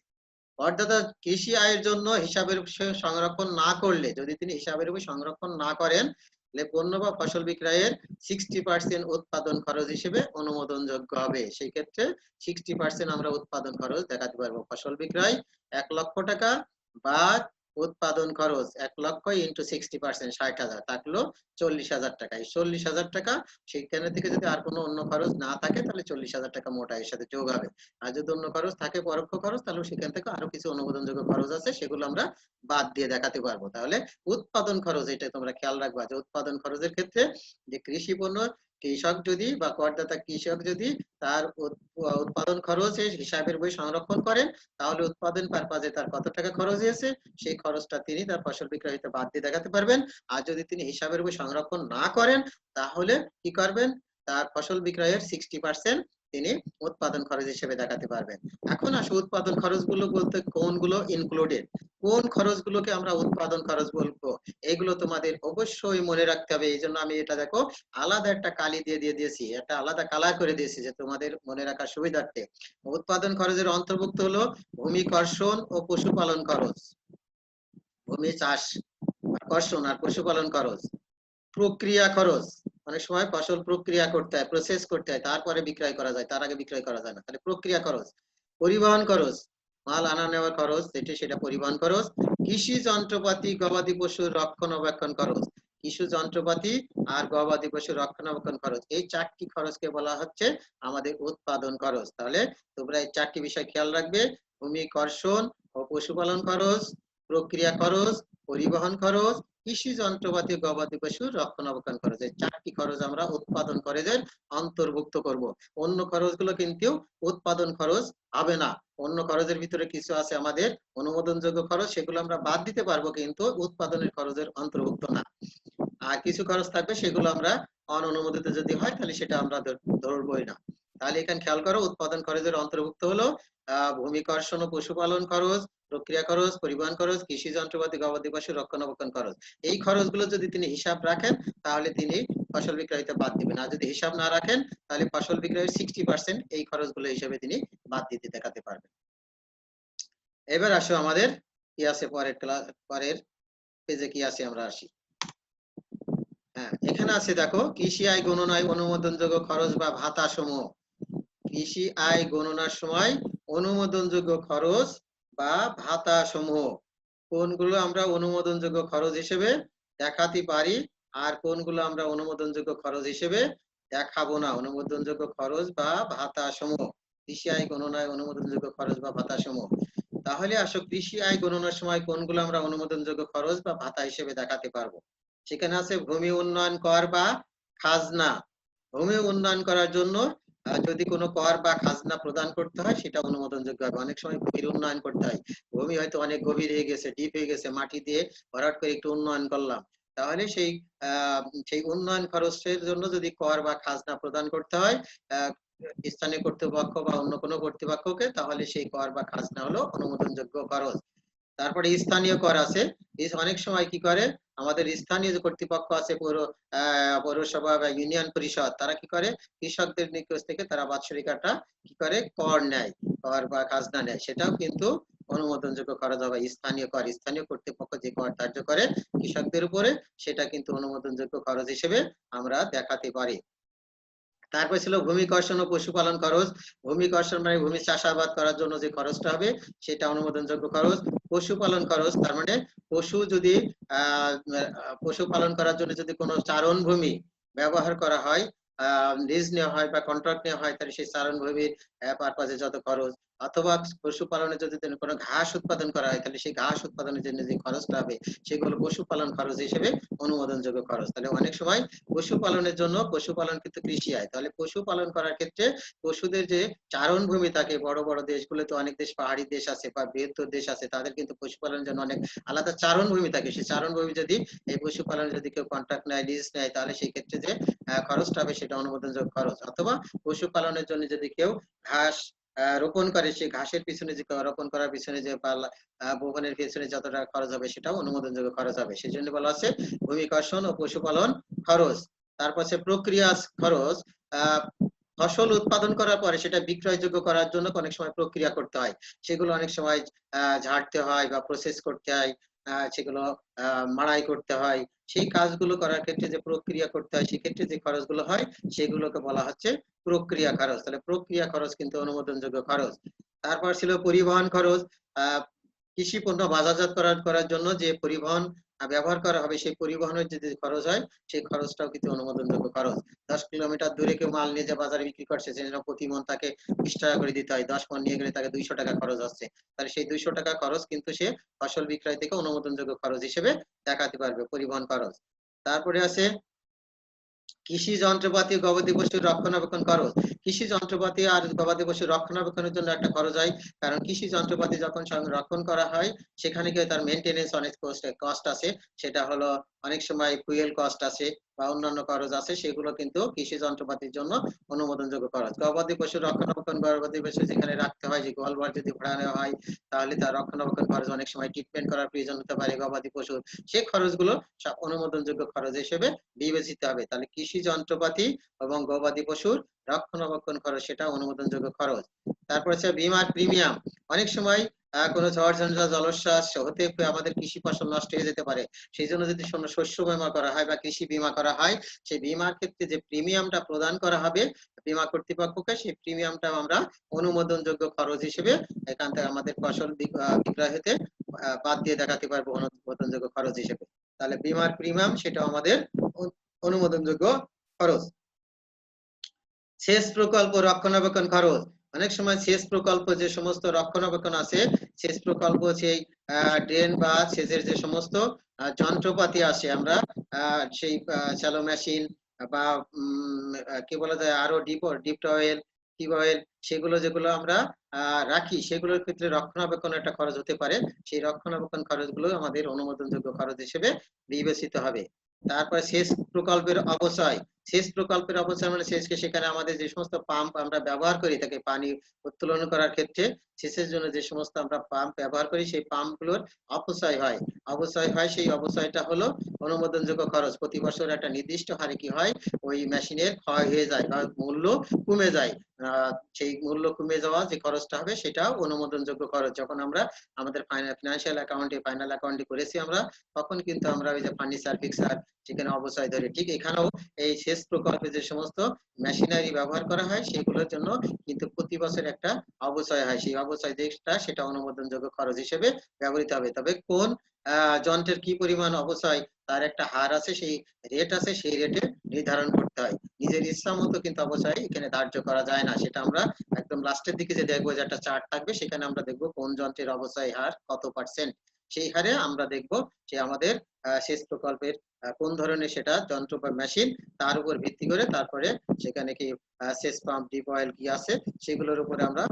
করদাতা কৃষি আয়ের জন্য হিসাবের সংরক্ষণ না করলে, যদি তিনি হিসাবের বই সংরক্ষণ না করেন, তাহলে পণ্য বা ফসল বিক্রয়ের 60% উৎপাদন খরচ হিসেবে অনুমোদনযোগ্য হবে। সেই ক্ষেত্রে 60% আমরা উৎপাদন খরচ দেখাতে পারবো। ফসল বিক্রয় 1 লক্ষ টাকা বা উৎপাদন খরচ 1 লক্ষ ইন্টু 60% 60,000 থাকলো 40,000 টাকা। এই 40,000 টাকা সেখানে থেকে যদি আর কোনো অন্য খরচ না থাকে তাহলে 40,000 টাকা মোট আয়ের সাথে যোগ হবে। আর যদি অন্য খরচ থাকে পরোক্ষ খরচ, তাহলে সেখান থেকে আরো কিছু অনুমোদনযোগ্য খরচ আছে সেগুলো আমরা বাদ দিয়ে দেখাতে পারবো। তাহলে উৎপাদন খরচ, এটা তোমরা খেয়াল রাখবা যে উৎপাদন খরচের ক্ষেত্রে যে কৃষি পণ্য কৃষক যদি বা করদাতা কৃষক যদি তার উৎপাদন খরচের হিসাবের বই সংরক্ষণ করেন, তাহলে উৎপাদন পারপাজে তার কত টাকা খরচ হয়েছে সেই খরচটা তিনি তার ফসল বিক্রয় হইতে বাদ দিয়ে দেখাতে পারবেন। আর যদি তিনি হিসাবের বই সংরক্ষণ না করেন, তাহলে কি করবেন, তার ফসল বিক্রয়ের 60% তিনি উৎপাদন খরচ হিসেবে দেখাতে পারবেন। এখন আসো উৎপাদন খরচগুলো বলতে কোনগুলো ইনক্লুডেড, কোন খরচগুলোকে আমরা উৎপাদন খরচ বলবো, এগুলো তোমাদের অবশ্যই মনে রাখতে হবে। এই জন্য আমি এটা দেখো আলাদা একটা কালি দিয়ে দিয়েছি, একটা আলাদা কালার করে দিয়েছি যে তোমাদের মনে রাখার সুবিধার্থে। উৎপাদন খরচের অন্তর্ভুক্ত হলো ভূমি কর্ষণ ও পশুপালন খরচ, ভূমি চাষ কর্ষণ আর পশুপালন খরচ, প্রক্রিয়া খরচ, অনেক সময় ফসল প্রক্রিয়া করতে হয়, প্রসেস করতে হয়, তারপরে বিক্রয় করা যায়, তার আগে বিক্রয় করা যায় না, তাহলে প্রক্রিয়া খরচ। পরিবহন খরচ, মাল আনা নেওয়ার খরচ যেটা সেটা পরিবহন খরচ। কৃষি যন্ত্রপাতি গবাদি পশুর রক্ষণাবেক্ষণ খরচ, কৃষি যন্ত্রপাতি আর গবাদি পশুর রক্ষণাবেক্ষণ খরচ, এই 4টি খরচকে বলা হচ্ছে আমাদের উৎপাদন খরচ। তাহলে তোমরা এই 4টি বিষয় খেয়াল রাখবে, ভূমি কর্ষণ ও পশুপালন খরচ, প্রক্রিয়া খরচ, পরিবহন খরচ, কৃষি যন্ত্রপাতি গবাদি পশুর রক্ষণাবেক্ষণ খরচ, এই 4টি খরচ আমরা উৎপাদন খরচের অন্তর্ভুক্ত করব। অন্য খরচগুলো কিন্তু উৎপাদন খরচ হবে না। অন্য খরচের ভিতরে কিছু আছে আমাদের অনুমোদনযোগ্য খরচ, সেগুলো আমরা বাদ দিতে পারবো, কিন্তু উৎপাদনের খরচের অন্তর্ভুক্ত না। আর কিছু খরচ থাকবে সেগুলো আমরা অননুমোদিত যদি হয় তাহলে সেটা আমরা ধরবই না। তাহলে এখানে খেয়াল করো, উৎপাদন খরচের অন্তর্ভুক্ত হলো ভূমি কর্ষণ ও পশুপালন খরচ, প্রক্রিয়া খরচ, পরিবহন খরচ, কৃষি যন্ত্রপাতি গবাদি পশু রক্ষণাবেক্ষণ খরচ। এই খরচগুলো যদি তিনি হিসাব রাখেন তাহলে তিনি ফসল বিক্রয়তে বাদ দিবেন, আর যদি হিসাব না রাখেন তাহলে ফসল বিক্রয়ের 60% এই খরচগুলো হিসেবে তিনি বাদ দিতে দেখাতে পারবেন। এবার আসো আমাদের কি আছে পরের ক্লাস, পরের পেজে কি আছে আমরা আসি। হ্যাঁ, এখানে আছে দেখো কৃষি আয় গণনায় অনুমোদনযোগ্য খরচ বা ভাতা সমূহ। কৃষি আয় গণনার সময় অনুমোদনযোগ্য খরচ বা ভাতা সমূহ কোনগুলো আমরা অনুমোদনযোগ্য খরচ হিসেবে দেখাতে পারি আর কোনগুলো আমরা অনুমোদনযোগ্য খরচ হিসেবে দেখাবো না। অনুমোদনযোগ্য খরচ বা ভাতা সমূহ, কৃষি আয় গণনায় অনুমোদনযোগ্য খরচ বা ভাতা সমূহ। তাহলে আসো কৃষি আয় গণনার সময় কোনগুলো আমরা অনুমোদনযোগ্য খরচ বা ভাতা হিসেবে দেখাতে পারবো। সেখানে আছে ভূমি উন্নয়ন কর বা খাজনা। ভূমি উন্নয়ন করার জন্য যদি কোনো কর বা খাজনা প্রদান করতে হয় সেটা অনুমোদনযোগ্য হবে। অনেক সময় ভূমির উন্নয়ন করতে হয়, ভূমি হয়তো অনেক গভীর হয়ে গেছে, ডিপ হয়ে গেছে, মাটি দিয়ে ভরাট করে একটু উন্নয়ন করলাম, তাহলে সেই উন্নয়ন খরচের জন্য যদি কর বা খাজনা প্রদান করতে হয় স্থানীয় কর্তৃপক্ষ বা অন্য কোনো কর্তৃপক্ষকে, তাহলে সেই কর বা খাজনা হলো অনুমোদনযোগ্য খরচ। তারপরে স্থানীয় কর আছে। অনেক সময় কি করে আমাদের স্থানীয় যে কর্তৃপক্ষ আছে, পৌরসভা বা ইউনিয়ন পরিষদ, তারা কি করে কৃষকদের নিকট থেকে তারা বাৎসরিক একটা কি করে কর নেয়, কর বা খাজনা নেয়, সেটাও কিন্তু অনুমোদনযোগ্য খরচ হবে। স্থানীয় কর, স্থানীয় কর্তৃপক্ষ যে কর ধার্য করে কৃষকদের উপরে, সেটা কিন্তু অনুমোদনযোগ্য খরচ হিসেবে আমরা দেখাতে পারি। তারপর ছিল ভূমি কর্ষণ ও পশুপালন খরচ। ভূমি কর্ষণ মানে ভূমি চাষাবাদ করার জন্য যে খরচটা হবে সেটা অনুমোদনযোগ্য খরচ। পশুপালন খরচ তার মানে পশু যদি পশুপালন করার জন্য যদি কোনো চারণ ভূমি ব্যবহার করা হয়, লিজ নেওয়া হয় বা কন্ট্রাক্ট নেওয়া হয়, তাহলে সেই চারণ ভূমির পারপাজে যত খরচ, অথবা পশুপালনের যদি কোনো ঘাস উৎপাদন করা হয় তাহলে সেই ঘাস উৎপাদনের জন্য যে খরচটা হবে সেগুলো পশুপালন খরচ হিসেবে অনুমোদনযোগ্য খরচ। তাহলে অনেক সময় পশুপালনের জন্য, পশুপালন কিন্তু কৃষি আয়, তাহলে পশুপালন করার ক্ষেত্রে পশুদের যে চারণ ভূমি থাকে, বড় বড় দেশগুলোতে অনেক দেশ পাহাড়ি দেশ আছে বা বৃহত্তর দেশ আছে, তাদের কিন্তু পশুপালনের জন্য অনেক আলাদা চারণ ভূমি থাকে। সেই চারণ ভূমি যদি এই পশুপালনের যদি কেউ কন্ট্রাক্ট নেয়, লিজ নেয়, তাহলে সেই ক্ষেত্রে যে খরচটা হবে সেটা অনুমোদনযোগ্য খরচ। অথবা পশুপালনের জন্য যদি কেউ ঘাস রোপণ করে, সেই ঘাসের পিছনে যে রোপণ করার পিছনে যে বপনের পিছনে যত টাকা খরচ হবে সেটাও অনুমোদনযোগ্য খরচ হবে। সেই জন্য বলা আছে ভূমি কর্ষণ ও পশুপালন খরচ। তারপর হচ্ছে প্রক্রিয়া খরচ। ফসল উৎপাদন করার পরে সেটা বিক্রয়যোগ্য করার জন্য অনেক সময় প্রক্রিয়া করতে হয়, সেগুলো অনেক সময় ঝাড়তে হয় বা প্রসেস করতে হয়, সেগুলো মাড়াই করতে হয়, সেই কাজগুলো করার ক্ষেত্রে যে প্রক্রিয়া করতে হয় সেক্ষেত্রে যে খরচগুলো হয় সেগুলোকে বলা হচ্ছে প্রক্রিয়া খরচ। তাহলে প্রক্রিয়া খরচ কিন্তু অনুমোদনযোগ্য খরচ। তারপর ছিল পরিবহন খরচ। কৃষি পণ্য বাজারজাত করার জন্য যে পরিবহন ব্যবহার করা হবে সেই পরিবহনের যে খরচ হয় সেই খরচটাও কিন্তু অনুমোদনযোগ্য খরচ। 10 কিলোমিটার দূরে কেউ মাল নিয়ে যে বাজারে বিক্রি করছে, সেজন্য প্রতি মন তাকে 20 টাকা করে দিতে হয়, 10 মন নিয়ে গেলে তাকে 200 টাকা খরচ হচ্ছে, তাহলে সেই 200 টাকা খরচ কিন্তু সে ফসল বিক্রয় থেকে অনুমোদনযোগ্য খরচ হিসেবে দেখাতে পারবে, পরিবহন খরচ। তারপরে আছে কৃষি যন্ত্রপাতি গবাদি পশুর রক্ষণাবেক্ষণ খরচ। কৃষি যন্ত্রপাতি আর গবাদি পশুর রক্ষণাবেক্ষণের জন্য একটা খরচ হয়, কারণ কৃষি যন্ত্রপাতি যখন সংরক্ষণ করা হয় সেখানে গিয়ে তার মেনটেনেন্স অনেক কস্ট আছে। সেটা হলো অনেক সময় ফুয়েল কস্ট আছে বা অন্যান্য খরচ আছে, সেগুলো কিন্তু কৃষি যন্ত্রপাতির জন্য অনুমোদনযোগ্য খরচ। গবাদি পশুর রক্ষণাবেক্ষণ, গবাদি পশু যেখানে রাখতে হয়, যে গোয়ালঘর যদি ভাড়া নেওয়া হয় তাহলে তার রক্ষণাবেক্ষণ খরচ, অনেক সময় ট্রিটমেন্ট করার প্রয়োজন হতে পারে গবাদি পশুর, সেই খরচগুলো সব অনুমোদনযোগ্য খরচ হিসেবে বিবেচিত হবে। তাহলে কৃষি যন্ত্রপাতি এবং গবাদি পশুর রক্ষণাবেক্ষণ খরচ সেটা অনুমোদনযোগ্য খরচ। তারপর হচ্ছে বীমার প্রিমিয়াম। অনেক সময় কোনো ঝড় ঝঞ্ঝা জলোচ্ছ্বাস হতে আমাদের কৃষি ফসল নষ্ট হয়ে যেতে পারে, সেই জন্য যদি শস্য বীমা করা হয় বা কৃষি বীমা করা হয়, সেই বীমার ক্ষেত্রে যে প্রিমিয়ামটা প্রদান করা হবে বীমা কর্তৃপক্ষকে, সেই প্রিমিয়ামটা আমরা অনুমোদনযোগ্য খরচ হিসেবে এখান থেকে আমাদের ফসল বিক্রয় হতে বাদ দিয়ে দেখাতে পারবো অনুমোদনযোগ্য খরচ হিসেবে। তাহলে বীমার প্রিমিয়াম সেটাও আমাদের অনুমোদনযোগ্য খরচ। সেচ প্রকল্প রক্ষণাবেক্ষণ খরচ। অনেক সময় সেচ প্রকল্প যে সমস্ত রক্ষণাবেক্ষণ আছে, সেচ প্রকল্প সেই ড্রেন বা সেচের যে সমস্ত যন্ত্রপাতি আছে, আমরা সেই শ্যালো মেশিন বা কি বলা যায় আরো ডিপ অয়েল, টিউব অয়েল, সেগুলো যেগুলো আমরা রাখি, সেগুলোর ক্ষেত্রে রক্ষণাবেক্ষণ একটা খরচ হতে পারে। সেই রক্ষণাবেক্ষণ খরচগুলো আমাদের অনুমোদনযোগ্য খরচ হিসেবে বিবেচিত হবে। তারপরে সেচ প্রকল্পের অবচয়। সেচ প্রকল্পের অবচয় মানে সেচকে, সেখানে আমাদের যে সমস্ত পাম্প আমরা ব্যবহার করি তাকে পানি উত্তোলন করার ক্ষেত্রে, সেচের জন্য যে সমস্ত আমরা পাম্প ব্যবহার করি সেই পাম্পগুলোর অপচয় হয়, সেই অপচয়টা হলো অনুমোদনযোগ্য খরচ। প্রতি বছর একটা নির্দিষ্ট হারে কি হয়, ওই মেশিনের ক্ষয় হয়ে যায় বা মূল্য কমে যায়। সেই মূল্য কমে যাওয়া যে খরচটা হবে সেটাও অনুমোদনযোগ্য খরচ। যখন আমরা আমাদের ফিনান্সিয়াল অ্যাকাউন্টে, ফাইনাল অ্যাকাউন্টে করেছি আমরা, তখন কিন্তু আমরা ওই যে ফার্নিচার ফিক্সার সেখানে অবচয় ধরে, ঠিক এখানেও এই সেচ প্রকল্পে যে সমস্ত মেশিনারি ব্যবহার করা হয় সেগুলোর জন্য কিন্তু প্রতি বছর একটা অবচয় হয়, সেই অবচয় যেটা সেটা অনুমোদনযোগ্য খরচ হিসেবে ব্যবহৃত হবে। তবে কোন যন্ত্রের কি পরিমাণ অবচয় তার একটা হার আছে, সেই রেট আছে, সেই রেটে নির্ধারণ করতে হয়। নিজের ইচ্ছা মতো কিন্তু অবচয় এখানে ধার্য করা যায় না। সেটা আমরা একদম লাস্টের দিকে যে দেখবো, যে একটা চার্ট থাকবে, সেখানে আমরা দেখবো কোন যন্ত্রের অবচয় হার কত পার্সেন্ট, সেই হারে আমরা দেখবো যে আমাদের সেচ প্রকল্পের কোন ধরনের সেটা যন্ত্র বা মেশিন, তার উপর ভিত্তি করে তারপরে সেখানে কি সেচ পাম্প, ডিপ অয়েল কি আছে, সেগুলোর উপরে আমরা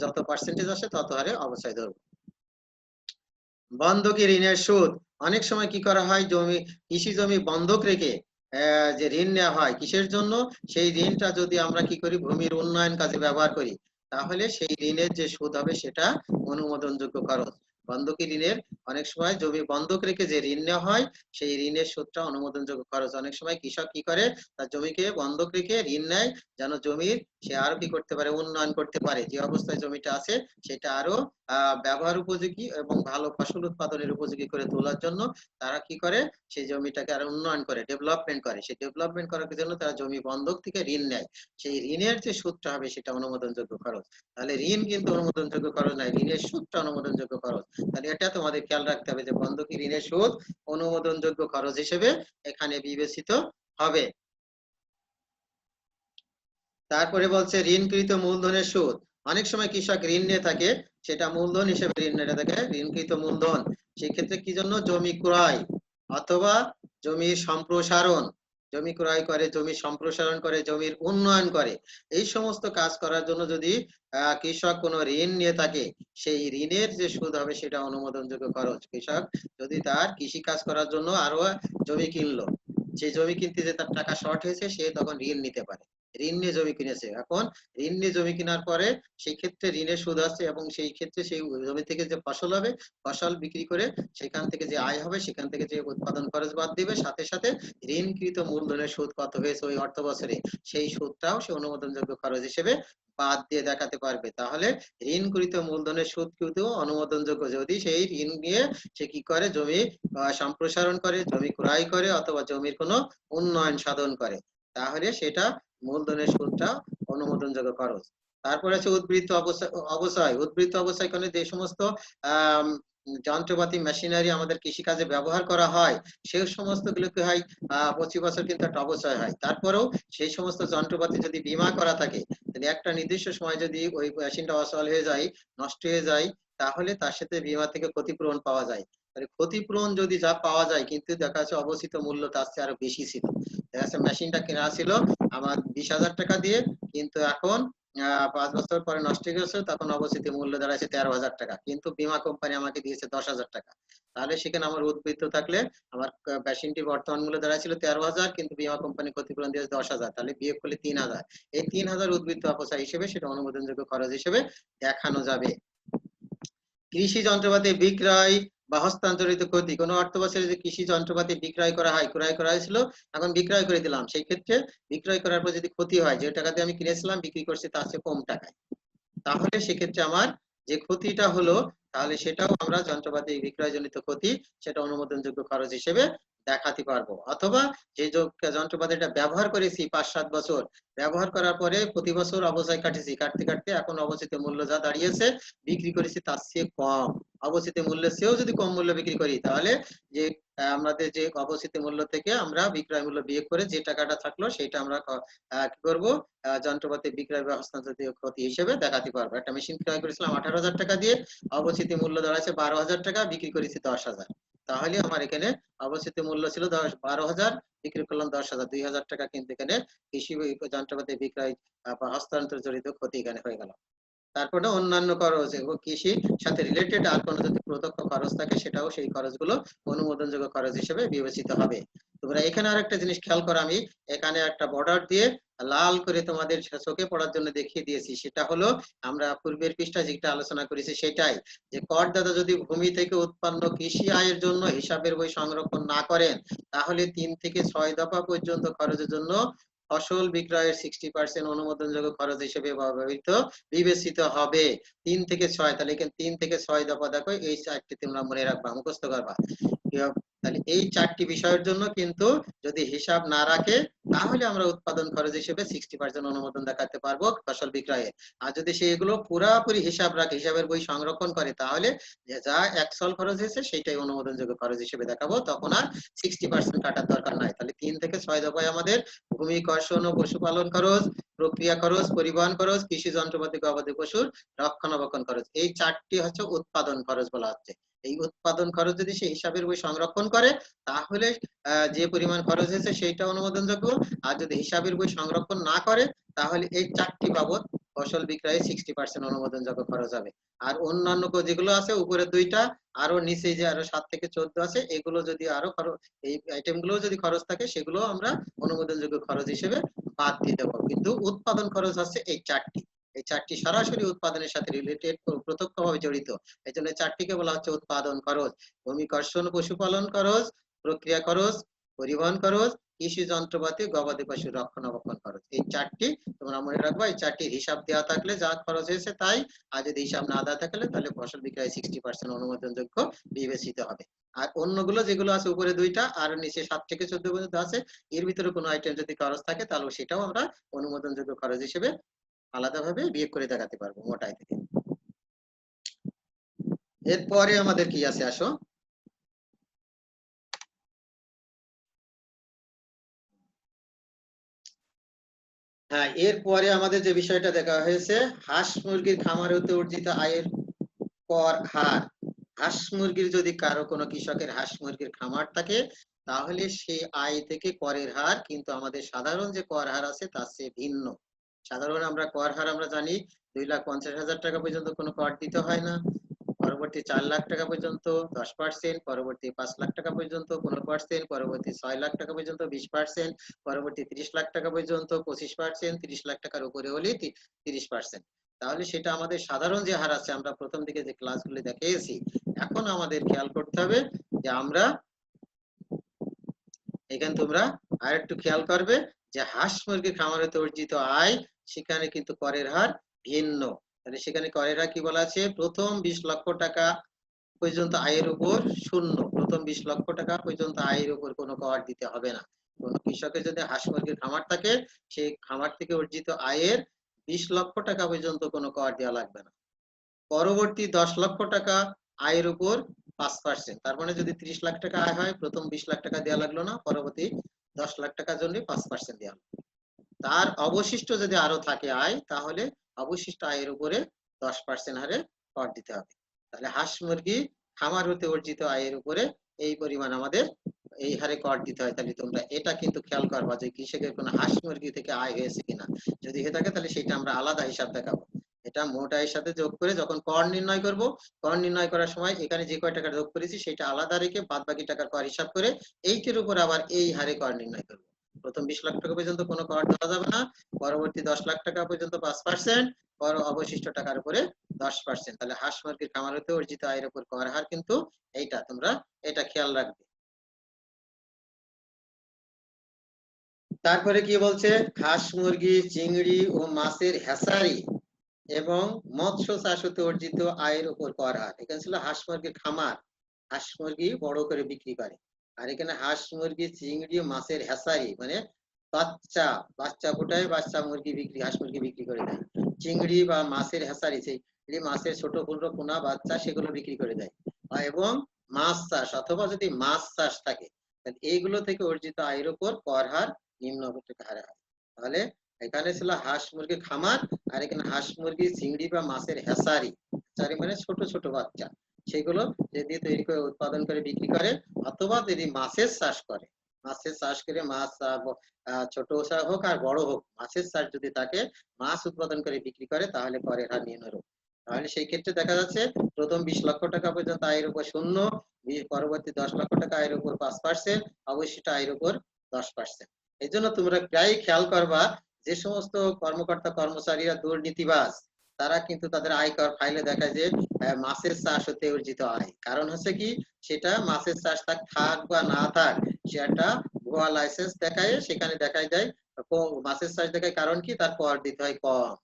যত পার্সেন্টেজ আসে তত হারে অবচয় ধরবো। বন্ধকি ঋণের সুদ। অনেক সময় কি করা হয়, কৃষি জমি বন্ধক রেখে যে ঋণ নেওয়া হয়, কিসের জন্য, সেই ঋণটা যদি আমরা কি করি ভূমির উন্নয়ন কাজে ব্যবহার করি, তাহলে সেই ঋণের যে সুদ হবে সেটা অনুমোদনযোগ্য খরচ। বন্ধকি ঋণের অনেক সময় জমি বন্ধক রেখে যে ঋণ নেওয়া হয় সেই ঋণের সুদটা অনুমোদনযোগ্য খরচ। অনেক সময় কৃষক কি করে, তার জমিকে বন্ধক রেখে ঋণ নেয় যেন জমির সে আরো কি করতে পারে, উন্নয়ন করতে পারে, যে অবস্থায় জমিটা আছে সেটা আরো ব্যবহার উপযোগী এবং ভালো ফসল উৎপাদনের উপযোগী করে তোলার জন্য তারা কি করে, সেই জমিটাকে আরো উন্নয়ন করে, ডেভেলপমেন্ট করে। সেই ডেভেলপমেন্ট করার জন্য তারা জমি বন্ধক থেকে ঋণ নেয়, সেই ঋণের যে সুদটা হবে সেটা অনুমোদনযোগ্য খরচ। তাহলে ঋণ কিন্তু অনুমোদনযোগ্য খরচ নয়, ঋণের সুদটা অনুমোদনযোগ্য খরচ। তাহলে এটা তোমাদের খেয়াল রাখতে হবে যে বন্ধকি ঋণের সুদ অনুমোদনযোগ্য খরচ হিসেবে এখানে বিবেচিত হবে। তারপরে বলছে ঋণকৃত মূলধনের সুদ। অনেক সময় কৃষক ঋণ নিয়ে থাকে, সেটা মূলধন হিসেবে ঋণ নিয়ে থাকে, ঋণকৃত মূলধন। সেক্ষেত্রে কি জন্য, জমি ক্রয় অথবা জমির সম্প্রসারণ, জমি ক্রয় করে, জমি সম্প্রসারণ করে, জমির উন্নয়ন করে, এই সমস্ত কাজ করার জন্য যদি কৃষক কোনো ঋণ নিয়ে থাকে, সেই ঋণের যে সুদ হবে সেটা অনুমোদনযোগ্য খরচ। কৃষক যদি তার কৃষি কাজ করার জন্য আরো জমি কিনলো, সেই জমি কিনতে যে তার টাকা শর্ট হয়েছে, সে তখন ঋণ নিতে পারে। ঋণ নিয়ে জমি কিনেছে, এখন ঋণ নিয়ে জমি কেনার পরে সেই ক্ষেত্রে ঋণের সুদ আছে, এবং সেই ক্ষেত্রে সেই জমি থেকে যে ফসল হবে, ফসল বিক্রি করে সেখান থেকে যে আয় হবে, সেখান থেকে যে উৎপাদন খরচ বাদ দিবে, সাথে সাথে ঋণকৃত মূলধনের সুদ কত হয়েছে ওই অর্থ বছরে, সেই সুদটাও সে অনুমোদনযোগ্য খরচ হিসেবে বাদ দিয়ে দেখাতে পারবে। তাহলে ঋণকৃত মূলধনের সুদ কিন্তু অনুমোদনযোগ্য যদি সেই ঋণ নিয়ে সে কি করে, জমি সম্প্রসারণ করে, জমি ক্রয় করে, অথবা জমির কোনো উন্নয়ন সাধন করে, তাহলে সেটা মূলধনের সুদটা অনুমোদনযোগ্য খরচ। তারপরে আছে উদ্বৃত্ত অবচয়। উদ্বৃত্ত অবচয় মানে যে সমস্ত যন্ত্রপাতি মেশিনারি আমাদের কৃষিকাজে ব্যবহার করা হয়, সেই সমস্ত গুলো কি হয়, প্রতি বছর কিন্তু একটা অবচয় হয়। তারপরেও সেই সমস্ত যন্ত্রপাতি যদি বীমা করা থাকে, তাহলে একটা নির্দিষ্ট সময় যদি ওই মেশিনটা অচল হয়ে যায়, নষ্ট হয়ে যায়, তাহলে তার সাথে বীমা থেকে ক্ষতিপূরণ পাওয়া যায়। তাহলে ক্ষতিপূরণ যদি যা পাওয়া যায়, কিন্তু দেখা যাচ্ছে অবশিষ্ট মূল্য তার চেয়ে আরো বেশি ছিল। দেখা যাচ্ছে মেশিনটা কেনা ছিল আমার 20,000 টাকা দিয়ে, কিন্তু এখন 5 বছর পরে নষ্ট হয়ে গেছে, তখন অবশিষ্ট মূল্য দাঁড়াচ্ছে 13,000 টাকা, কিন্তু বীমা কোম্পানি আমাকে দিয়েছে 10,000 টাকা। তাহলে সেখানে আমার উদ্বৃত্ত থাকলে আমার মেশিনটির বর্তমান মূল্য দাঁড়াচ্ছিল 13,000, কিন্তু বীমা কোম্পানি ক্ষতিপূরণ দিয়েছে 10,000, তাহলে বিয়োগ করলে 3,000। এই 3,000 উদ্বৃত্ত অপচয় হিসেবে সেটা অনুমোদনযোগ্য খরচ হিসেবে দেখানো যাবে। কৃষি যন্ত্রপাতি বিক্রয় বা হস্তান্তরিত ক্ষতি, কোনো অর্থ বছরে যে কৃষি যন্ত্রপাতি বিক্রয় করা হয়, ক্রয় করা হয়েছিল, এখন বিক্রয় করে দিলাম, সেই ক্ষেত্রে বিক্রয় করার পর যদি ক্ষতি হয়, যে টাকা দিয়ে আমি কিনেছিলাম বিক্রি করছি তার চেয়ে কম টাকায়, তাহলে সেক্ষেত্রে আমার যে ক্ষতিটা হলো, তাহলে সেটাও আমরা যন্ত্রপাতি বিক্রয়জনিত ক্ষতি, সেটা অনুমোদনযোগ্য খরচ হিসেবে দেখাতে পারবো। অথবা যে যন্ত্রপাতিটা ব্যবহার করেছি 5-7 বছর, ব্যবহার করার পরে প্রতি বছর অবচয় কাটেছি, কাটতে কাটতে এখন অবশিষ্ট মূল্য যা দাঁড়িয়েছে, বিক্রি করেছি তার চেয়ে কম, অবশিষ্ট মূল্যের চেয়েও যদি কম মূল্য বিক্রি করি, তাহলে যে আমাদের যে অবশিষ্ট মূল্য থেকে আমরা বিক্রয় মূল্য বিয়োগ করে যে টাকাটা থাকলো, সেটা আমরা কি করবো, যন্ত্রপাতি বিক্রয় বা হস্তান্তরিত ক্ষতি হিসেবে দেখাতে পারবো। একটা মেশিন ক্রয় করেছিলাম 18,000 টাকা দিয়ে, অবশিষ্ট মূল্য দাঁড়াচ্ছে 12,000 টাকা, বিক্রি করেছি 10,000, তাহলে আমার এখানে অবশিষ্ট মূল্য ছিল 12,000, বিক্রি করলাম 10,000, 2,000 টাকা কিন্তু এখানে কৃষি যন্ত্রপাতি বিক্রয় বা হস্তান্তর জড়িত ক্ষতি এখানে হয়ে গেল। তারপরে অন্যান্য খরচ এবং কৃষির সাথে রিলেটেড আর কোনো যদি প্রত্যক্ষ খরচ থাকে, সেটাও সেই খরচগুলো অনুমোদনযোগ্য খরচ হিসেবে বিবেচিত হবে। তোমরা এখানে আরেকটা জিনিস খেয়াল করো, আমি এখানে একটা বর্ডার দিয়ে লাল করে তোমাদের চোখে পড়ার জন্য দেখিয়ে দিয়েছি, সেটা হলো আমরা পূর্বের পৃষ্ঠা যেটা আলোচনা করেছি সেটাই, যে করদাতা যদি ভূমি থেকে উৎপন্ন কৃষি আয়ের জন্য হিসাবের বই সংরক্ষণ না করেন, তাহলে 3 থেকে 6 দফা পর্যন্ত খরচের জন্য ফসল বিক্রয়ের 60% অনুমোদনযোগ্য খরচ হিসেবে বিবেচিত হবে। 3 থেকে 6, তাহলে এখানে 3 থেকে 6 দফা দেখো, এই চারটি তোমরা মনে রাখবা, মুখস্থ করবা। তাহলে এই চারটি বিষয়ের জন্য কিন্তু যদি হিসাব না রাখে, তাহলে আমরা উৎপাদন খরচ হিসেবে 60% অনুমোদন দেখাতে পারবো ফসল বিক্রয়ে। আর যদি সেগুলো পুরাপুরি হিসাব রাখে, হিসাবের বই সংরক্ষণ করে, তাহলে যা অ্যাকচুয়াল খরচ হয়েছে সেটাই অনুমোদনযোগ্য খরচ হিসেবে দেখাবো, তখন আর 60% কাটার দরকার নাই। তাহলে 3 থেকে 6 দফায় আমাদের ভূমি কর্ষণ ও পশুপালন খরচ, প্রক্রিয়া খরচ, পরিবহন খরচ, কৃষি যন্ত্রপাতি, গবাদি পশুর রক্ষণাবেক্ষণ খরচ, এই চারটি হচ্ছে উৎপাদন খরচ বলা হচ্ছে। এই উৎপাদন খরচ যদি সে হিসাবের বই সংরক্ষণ করে, তাহলে যে পরিমাণ খরচ হয়েছে সেইটা অনুমোদনযোগ্য। আর যদি হিসাবের বই সংরক্ষণ না করে, তাহলে এই চারটি বাবদ ফসল বিক্রয়ে 60% অনুমোদনযোগ্য খরচ হবে। আর অন্যান্য যেগুলো আছে উপরে দুইটা, আরো নিচে যে আরো 7 থেকে 14 আছে, এগুলো যদি আরো এই আইটেম গুলো যদি খরচ থাকে, সেগুলো আমরা অনুমোদনযোগ্য খরচ হিসেবে বাদ দিয়ে দেবো। কিন্তু উৎপাদন খরচ হচ্ছে এই চারটি, এই চারটি সরাসরি উৎপাদনের সাথে রিলেটেড, প্রত্যক্ষভাবে জড়িত, এই জন্য চারটিকে বলা হচ্ছে উৎপাদন খরচ। ভূমি কর্ষণ পশুপালন খরচ, প্রক্রিয়া খরচ, পরিবহন খরচ, কৃষি যন্ত্রপাতি, গবাদি পশু রক্ষণাবেক্ষণ খরচ, এই চারটি তোমরা মনে রাখবা। এই চারটির হিসাব দেওয়া থাকলে যা খরচ হয়েছে তাই, আর যদি হিসাব না দেওয়া থাকলে তাহলে ফসল বিক্রয় 60% অনুমোদনযোগ্য বিবেচিত হবে। আর অন্যগুলো যেগুলো আছে উপরে দুইটা আর নিচে 7 থেকে 14 পর্যন্ত আছে, এর ভিতরে কোনো আইটেম যদি খরচ থাকে, তাহলে সেটাও আমরা অনুমোদনযোগ্য খরচ হিসেবে আলাদাভাবে বিয়োগ করে দেখাতে পারবো মোটাই থেকে। এরপরে আমাদের কি আছে, আসো। হ্যাঁ, এরপরে আমাদের যে বিষয়টা দেখা হয়েছে, হাঁস মুরগির খামার হতে অর্জিত আয়ের কর হার। হাঁস মুরগির যদি কারো কোনো কৃষকের হাঁস মুরগির খামার থাকে, তাহলে সেই আয় থেকে করের হার কিন্তু আমাদের সাধারণ যে কর হার আছে তার চেয়ে ভিন্ন। সাধারণ আমরা কর হার আমরা জানি 2,50,000 টাকা পর্যন্ত কোনো কর দিতে হয় না, পরবর্তী 4 লাখ টাকা পর্যন্ত 10%, পরবর্তী 5 লাখ টাকা পর্যন্ত 15%, পরবর্তী 6 লাখ টাকা পর্যন্ত 20%, পরবর্তী 30 লাখ টাকা পর্যন্ত 25%, 30 লাখ টাকার উপরে হলে 30%। তাহলে সেটা আমাদের সাধারণ যে হার আছে, আমরা প্রথম দিকে যে ক্লাসগুলি দেখিয়েছি। এখন আমাদের খেয়াল করতে হবে যে আমরা এখানে, তোমরা আর একটু খেয়াল করবে যে হাঁস মুরগি খামার হতে অর্জিত আয়, সেখানে কিন্তু করের হার ভিন্ন। তাহলে সেখানে করের হার কি বলা আছে, প্রথম 20 লক্ষ টাকা পর্যন্ত আয়ের উপর শূন্য, প্রথম 20 লক্ষ টাকা পর্যন্ত আয়ের উপর কোনো কর দিতে হবে না। কোন কৃষকের যদি হাঁস মুরগির খামার থাকে, সেই খামার থেকে অর্জিত আয়ের 20 লক্ষ টাকা পর্যন্ত কোনো কর দেওয়া লাগবে না। পরবর্তী 10 লক্ষ টাকা আয়ের উপর 5%, তার মানে যদি 30 লাখ টাকা আয় হয়, প্রথম 20 লাখ টাকা দেওয়া লাগলো না, পরবর্তী 10 লাখ টাকার জন্য 5% দেওয়া লাগলো। তার অবশিষ্ট যদি আরো থাকে আয়, তাহলে অবশিষ্ট আয়ের উপরে 10% হারে কর দিতে হবে। তাহলে হাঁস মুরগি খামার হতে অর্জিত আয়ের উপরে এই পরিমাণ আমাদের এই হারে কর দিতে হয়। তাহলে তোমরা এটা কিন্তু খেয়াল করবা যে কৃষকের কোনো হাঁস মুরগি থেকে আয় হয়েছে কিনা। যদি হয়ে থাকে তাহলে সেটা আমরা আলাদা হিসাব দেখাবো। এটা মোট আয়ের সাথে যোগ করে যখন কর নির্ণয় করব, কর নির্ণয় করার সময় এখানে যে কয় টাকা যোগ করেছি সেটা আলাদা রেখে বাদ বাকি টাকার কর হিসাব করে এইটির উপর আবার এই হারে কর নির্ণয় করব। প্রথম 20 লাখ টাকা পর্যন্ত কোনো কর দেওয়া যাবে না, পরবর্তী 10 লাখ টাকা পর্যন্ত 5%, পর অবশিষ্ট টাকার উপরে 10%। তাহলে হাঁস মুরগির খামার হতে অর্জিত আয়ের উপর কর হার কিন্তু এইটা, তোমরা এটা খেয়াল রাখবে। তারপরে কি বলছে, হাঁস মুরগি চিংড়ি ও মাছের হ্যাচারি এবং মৎস্য চাষ হতে অর্জিত আয়ের উপর কর হার। এখানে ছিল হাঁস মুরগির খামার, হাঁস মুরগি বড় করে বিক্রি করে। আর এখানে হাঁস মুরগি চিংড়ি ও মাছের হ্যাচারি মানে বাচ্চা বাচ্চা ফোটায় বাচ্চা মুরগি বিক্রি, হাঁস মুরগি বিক্রি করে দেয়। চিংড়ি বা মাছের হ্যাচারি সেই মাছের ছোট ক্ষুদ্র পোনা বাচ্চা সেগুলো বিক্রি করে দেয়। এবং মাছ চাষ অথবা যদি মাছ চাষ থাকে এইগুলো থেকে অর্জিত আয়ের উপর কর হার নিম্ন হারে হয়। তাহলে এখানে ছিল হাঁস মুরগি খামার, আর এখানে হাঁস মুরগি চিংড়ি বা মাছের হ্যাচারি, হ্যাচারি মানে ছোট ছোট বাচ্চা, সেগুলো যদি তৈরি করে উৎপাদন করে বিক্রি করে, অথবা যদি মাছের চাষ করে, মাছের চাষ করে মাছ ছোট হোক আর বড় হোক, মাছের চাষ যদি থাকে মাছ উৎপাদন করে বিক্রি করে তাহলে করের হার নিম্ন। তাহলে সেই ক্ষেত্রে দেখা যাচ্ছে প্রথম 20 লক্ষ টাকা পর্যন্ত আয়ের উপর 0, পরবর্তী 10 লক্ষ টাকা আয়ের উপর 5%, অবশিষ্ট আয়ের উপর 10%। এই জন্য তোমরা প্রায় খেয়াল করবা যে সমস্ত কর্মকর্তা কর্মচারীরা দুর্নীতিবাজ তারা কিন্তু তাদের আয়কর ফাইলে দেখায় যে মাছের চাষ হতে অর্জিত আয়। কারণ হচ্ছে কি, সেটা মাছের চাষ থাক বা না থাক সে একটা ভুয়া লাইসেন্স দেখায়, সেখানে দেখায় যায় মাছের চাষ দেখায়। কারণ কি, তার কর দিতে হয় কম।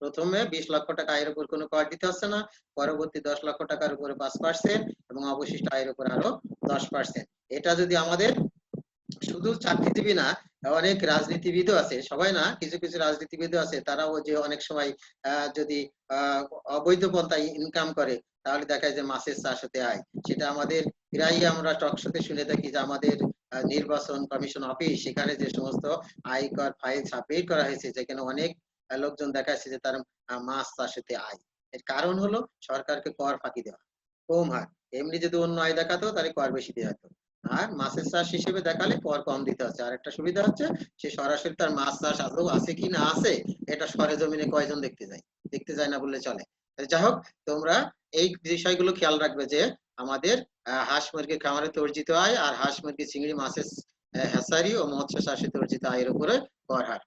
প্রথমে 20 লক্ষ টাকা আয়ের উপর কোনো কর দিতে হচ্ছে না, পরবর্তী 10 লক্ষ টাকার উপরে 5% এবং অবশিষ্ট আয়ের উপর আরো 10%। এটা যদি আমাদের শুধু চাকরিজীবী না, অনেক রাজনীতিবিদও আছে, সবাই না, কিছু কিছু রাজনীতিবিদও আছে, তারাও যে অনেক সময় যদি অবৈধ পন্থায় ইনকাম করে তাহলে দেখা যায় মাছের চাষ হতে আয়। সেটা আমাদের প্রায়ই আমরা টকশোতে শুনে থাকি যে আমাদের নির্বাচন কমিশন অফিস, সেখানে যে সমস্ত আয়কর ফাইল সাবমিট করা হয়েছে যেখানে অনেক লোকজন দেখাচ্ছে যে তার মাছ চাষ হতে আয়। এর কারণ হলো সরকারকে কর ফাঁকি দেওয়া, কম হার। এমনি যদি অন্য আয় দেখাতো তাহলে কর বেশি দেওয়া হতো, আর মাছের চাষ হিসেবে দেখালে কর কম দিতে হচ্ছে। আর একটা সুবিধা হচ্ছে সে সরাসরি তার মাছ চাষ আদৌ আছে কি না আছে এটা সরেজমিনে কয়জন দেখতে যায়, দেখতে যায় না বললে চলে। যাই হোক, তোমরা এই বিষয়গুলো খেয়াল রাখবে যে আমাদের হাঁস মুরগির খামারে অর্জিত আয় আর হাঁস মুরগি চিংড়ি মাছের হ্যাচারি ও মৎস্য চাষে অর্জিত আয়ের উপরে কর হার।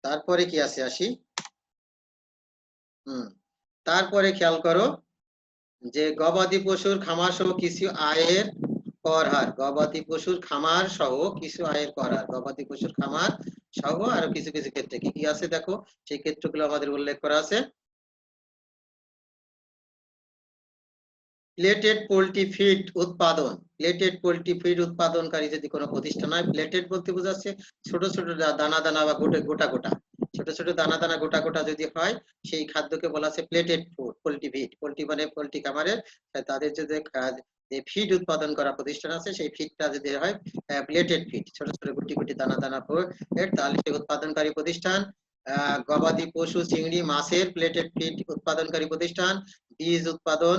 তারপরে কি আছে আসি, তারপরে খেয়াল করো যে গবাদি পশুর খামার সহ কিছু আয়ের কর হার। গবাদি পশুর খামার সহ কিছু আয়ের কর হার, গবাদি পশুর খামার সহ আরো কিছু কিছু ক্ষেত্রে কি কি আছে দেখো, সেই ক্ষেত্রগুলো আমাদের উল্লেখ করা আছে। প্লেটেড পোল্ট্রি ফিড উৎপাদন, প্লেটেড পোল্ট্রি ফিড উৎপাদনকারী যদি কোনো প্রতিষ্ঠান হয়, প্লেটেড বলতে বোঝাচ্ছে ছোট ছোট দানা দানা বা গোটা গোটা ছোট ছোট দানা দানা গোটা গোটা যদি হয় সেই খাদ্যকে বলা আছে plated food poultry feed. Poultry মানে পোল্ট্রি খামারের তাদের যদি যে ফিড উৎপাদন করা প্রতিষ্ঠান আছে সেই ফিডটা যদি হয় প্লেটেড ফিড, ছোট ছোট গুটি গুটি দানা দানা তাহলে সেই উৎপাদনকারী প্রতিষ্ঠান। গবাদি পশু চিংড়ি মাছের প্লেটেড ফিড উৎপাদনকারী প্রতিষ্ঠান। বীজ উৎপাদন,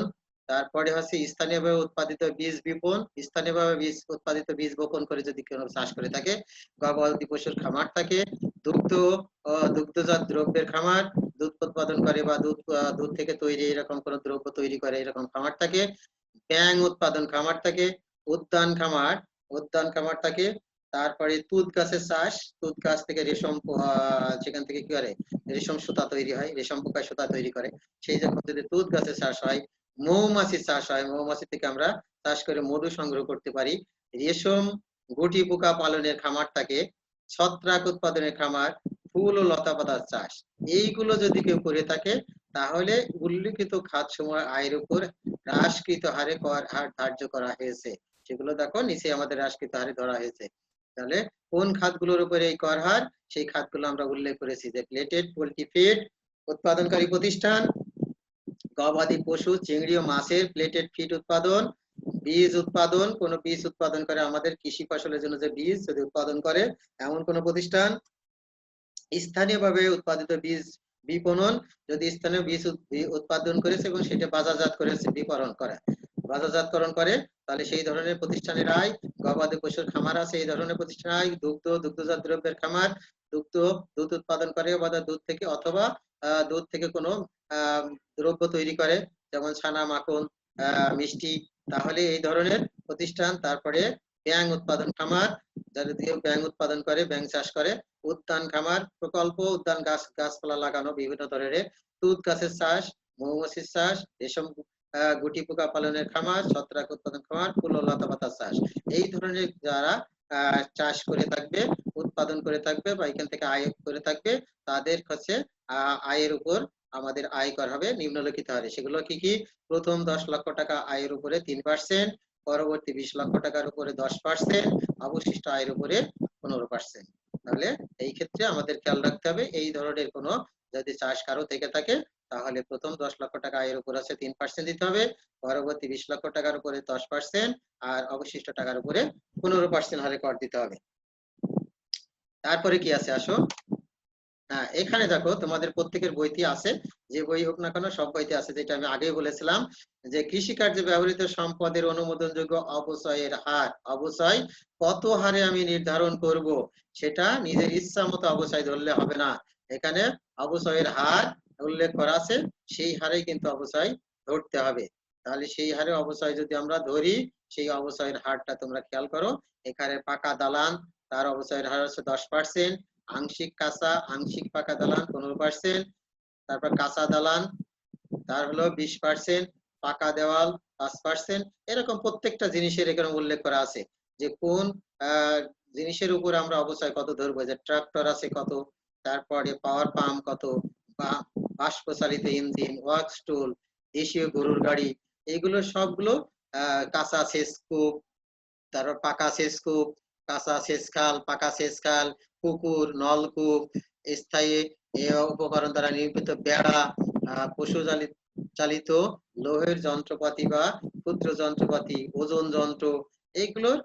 তারপরে হচ্ছে স্থানীয়ভাবে উৎপাদিত বীজ বিপণ, স্থানীয়ভাবে বীজ উৎপাদিত বীজ বপন করে যদি কেউ চাষ করে থাকে। গবাদি পশুর খামার থাকে। দুগ্ধ দুগ্ধজাত দ্রব্যের খামার, দুধ উৎপাদন করে বা দুধ থেকে তৈরি এরকম কোন দ্রব্য তৈরি করে এরকম খামার থাকে। ব্যাং উৎপাদন খামার থাকে। উদ্যান খামার, উদ্যান খামার থাকে। তারপরে তুঁত গাছের চাষ, তুঁত গাছ থেকে রেশম সেখান থেকে কি করে রেশম সুতা তৈরি হয়, রেশম পোকায় সুতা তৈরি করে, সেই যখন যদি তুঁত গাছের চাষ হয়। মৌমাছির চাষ হয়, মৌমাছি থেকে আমরা চাষ করে মধু সংগ্রহ করতে পারি। রেশম গুটি পোকা পালনের খামার থাকে। ছত্রাক উৎপাদনের খামার, ফুল ও লতা পাতার চাষ। এইগুলো যদি কেউ করে থাকে তাহলে উল্লিখিত খাতসমূহ আয়ের উপর হ্রাসকৃত হারে কর হার ধার্য করা হয়েছে। সেগুলো দেখো নিচে আমাদের হ্রাসকৃত হারে ধরা হয়েছে। তাহলে কোন খাতগুলোর উপরে এই কর হার, সেই খাতগুলো আমরা উল্লেখ করেছি যে প্লেটেড পোল্ট্রি ফিড উৎপাদনকারী প্রতিষ্ঠান, গবাদি পশু চিংড়ি ও মাছের প্লেটেড ফিড উৎপাদন, বীজ উৎপাদন, কোন বীজ উৎপাদন করে আমাদের কৃষি ফসলের জন্য যে বীজ যদি উৎপাদন করে এমন কোন প্রতিষ্ঠান, স্থানীয়ভাবে উৎপাদিত বীজ বিপণন, যদি স্থানীয় বীজ উৎপাদন করেছে এবং সেটা বাজারজাত করেছে, বাজারজাতকরণ করে, তাহলে সেই ধরনের প্রতিষ্ঠানের আয়। গবাদি পশুর খামার আছে, এই ধরনের প্রতিষ্ঠানের আয়। দুগ্ধজাত দ্রব্যের খামার, দুধ উৎপাদন করে বা দুধ থেকে, অথবা দুধ থেকে কোনো দ্রব্য তৈরি করে, যেমন ছানা, মাখন, মিষ্টি, তাহলে এই ধরনের প্রতিষ্ঠান। তারপরে ব্যাঙ উৎপাদন খামার, যারা দিয়ে ব্যাঙ উৎপাদন করে, ব্যাঙ চাষ করে। উদ্যান খামার প্রকল্প, উদ্যান গাছপালা লাগানো বিভিন্ন ধরনের। তুঁত গাছের চাষ, মৌমাছির চাষ, রেশম গুটি পোকা পালনের খামার, ছত্রাক উৎপাদন খামার, ফুল ও লতা পাতার চাষ। এই ধরনের যারা চাষ করে থাকবে, উৎপাদন করে থাকবে বা এখান থেকে আয় করে থাকবে, তাদের কাছে আয়ের উপর আমাদের আয়কর হবে নিম্নলিখিত হারে। সেগুলো কি কি? প্রথম 10 লক্ষ টাকা আয়ের উপরে 3%, পরবর্তী 20 লক্ষ টাকার উপরে 10%, অবশিষ্ট আয়ের উপরে 15%। তাহলে এই ক্ষেত্রে আমাদের খেয়াল রাখতে হবে, এই ধরনের কোনো যদি চাষ কারো থেকে থাকে, তাহলে প্রথম 10 লক্ষ টাকা আয়ের উপর আছে 3% দিতে হবে, পরবর্তী 20 লক্ষ টাকার উপরে 10%, আর অবশিষ্ট টাকার উপরে 15% হারে কর দিতে হবে। তারপরে কি আছে আসো। হ্যাঁ, এখানে দেখো তোমাদের প্রত্যেকের বইতে আছে, যে বই হোক না কেন সব বইতে আছে, যেটা আমি আগেই বলেছিলাম, যে কৃষিকার্যে ব্যবহৃত সম্পদের অনুমোদনযোগ্য অবচয়ের হার, অবচয় কত হারে আমি নির্ধারণ করব, সেটা নিজের ইচ্ছা মতো অবচয় ধরলে হবে না। এখানে অবচয়ের হার উল্লেখ করা আছে, সেই হারেই কিন্তু অবচয় ধরতে হবে। তাহলে সেই হারে অবচয় যদি আমরা ধরি, সেই অবচয়ের হারটা তোমরা খেয়াল করো। এখানে পাকা দালান, তার অবচয়ের হার হচ্ছে 10%, আংশিক কাঁচা, আংশিক পাকা দালান 15%, তারপর কাঁচা দালান তার হলো 20%, পাকা দেওয়াল 5%। এরকম প্রত্যেকটা জিনিসের এখানে উল্লেখ করা আছে, যে কোন জিনিসের উপর আমরা অবচয় কত ধরবো। যে ট্রাক্টর আছে কত, তারপরে পাওয়ার পাম্প কত, বা বাষ্প চালিত ইঞ্জিন, ওয়ার্কস টুল, দেশীয় গরুর গাড়ি, এইগুলো সবগুলো কাঁচা সেচ কূপ, তারপর পাকা সেচ কূপ, কাঁচা সেচ খাল, পাকা সেচ খাল, পুকুর, নলকূপ, স্থায়ী উপকরণ দ্বারা নির্মিত বেড়া, পশু চালিত লোহের যন্ত্রপাতি বা ক্ষুদ্র যন্ত্রপাতি, ওজন যন্ত্র, এইগুলোর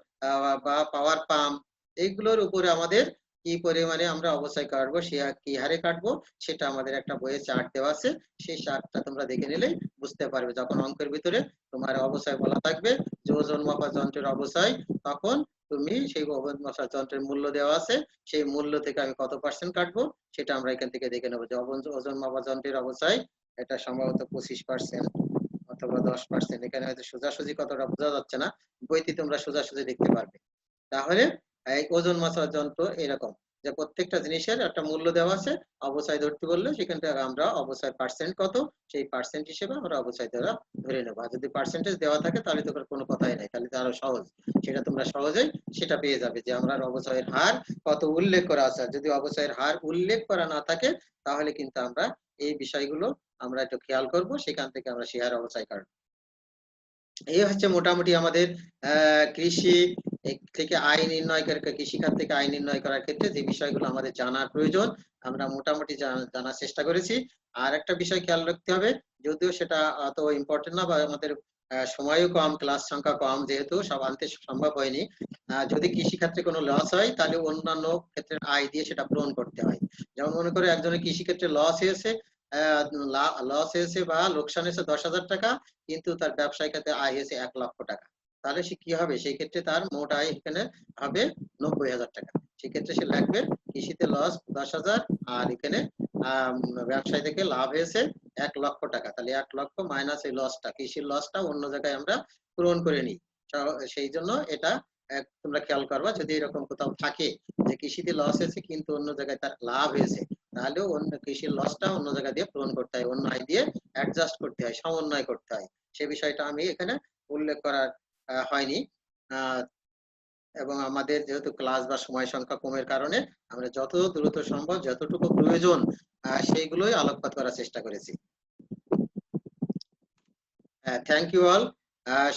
বা পাওয়ার পাম্প, এইগুলোর উপরে আমাদের কি পরিমাণে আমরা অবচয় কাটবো, সে কি হারে কাটবো, সেটা আমাদের একটা বইয়ে চার্ট দেওয়া আছে। সেই চার্টটা তোমরা দেখে নিলেই বুঝতে পারবে। যখন অঙ্কের ভিতরে তোমার অবচয় বলা থাকবে, যে ওজন মাপা যন্ত্রের অবচয়, তখন তুমি সেই ওজন মাপা যন্ত্রের মূল্য দেওয়া আছে, সেই মূল্য থেকে আমি কত পার্সেন্ট কাটবো, সেটা আমরা এখান থেকে দেখে নেবো। যে ওজন মাপা যন্ত্রের অবচয়, এটা সম্ভবত 25% অথবা 10%। এখানে হয়তো সোজাসুজি কতটা বোঝা যাচ্ছে না, বইতে তোমরা সোজাসুজি দেখতে পারবে। তাহলে এই ওজন মাপা যন্ত্র এরকম, যে প্রত্যেকটা জিনিসের একটা মূল্য দেওয়া আছে, অবচয় ধরতে বললে সেখান থেকে আমরা অবচয় পার্সেন্ট কত, সেই পার্সেন্ট হিসেবে আমরা অবচয় ধরে নেবো। আর যদি পার্সেন্টেজ দেওয়া থাকে, তাহলে তো কোনো কথাই নাই, তাহলে তো আরো সহজ। সেটা তোমরা সহজেই সেটা পেয়ে যাবে, যে আমরা অবচয়ের হার কত উল্লেখ করা আছে। যদি অবচয়ের হার উল্লেখ করা না থাকে, তাহলে কিন্তু আমরা এই বিষয়গুলো আমরা একটু খেয়াল করব, সেখান থেকে আমরা সে হারে অবচয় কাটবো। এই হচ্ছে মোটামুটি আমাদের কৃষি থেকে আয় নির্ণয় করে, কৃষিখাত থেকে আয় নির্ণয় করার ক্ষেত্রে যে বিষয়গুলো আমাদের জানার প্রয়োজন, আমরা মোটামুটি জানার চেষ্টা করেছি। আর একটা বিষয় খেয়াল রাখতে হবে, যদিও সেটা অত ইম্পর্টেন্ট না, বা আমাদের সময়ও কম, ক্লাস সংখ্যা কম, যেহেতু সব আনতে সম্ভব হয়নি। যদি কৃষিক্ষেত্রে কোনো লস হয়, তাহলে অন্যান্য ক্ষেত্রের আয় দিয়ে সেটা পূরণ করতে হয়। যেমন মনে করে একজনের কৃষিক্ষেত্রে লস হয়েছে, বা লোকসান হয়েছে 10,000 টাকা, কিন্তু তার ব্যবসায় খাতে আয় হয়েছে 1 লক্ষ টাকা, তাহলে সে কি হবে, সেই ক্ষেত্রে তার মোট আয় এখানে হবে 90,000 টাকা। সেক্ষেত্রে সে লাগবে কৃষিতে লস 10,000, আর এখানে ব্যবসায় থেকে লাভ হয়েছে 1 লক্ষ টাকা। তাহলে 1 লক্ষ মাইনাস এই লসটা, কৃষির লসটা অন্য জায়গায় আমরা পূরণ করে নিই। সেই জন্য এটা তোমরা খেয়াল করবা, যদি এরকম কোথাও থাকে যে কৃষিতে লস হয়েছে কিন্তু অন্য জায়গায় তার লাভ হয়েছে, তাহলেও অন্য কৃষির লসটা অন্য জায়গা দিয়ে পূরণ করতে হয়, অন্য আয় দিয়ে অ্যাডজাস্ট করতে হয়, সমন্বয় করতে হয়। সে বিষয়টা আমি এখানে উল্লেখ করা হয়নি। এবং আমাদের যেহেতু ক্লাস বা সময় সংখ্যা কমের কারণে আমরা যত দ্রুত সম্ভব, যতটুকু প্রয়োজন, সেইগুলোই আলোকপাত করার চেষ্টা করেছি। থ্যাংক ইউ অল,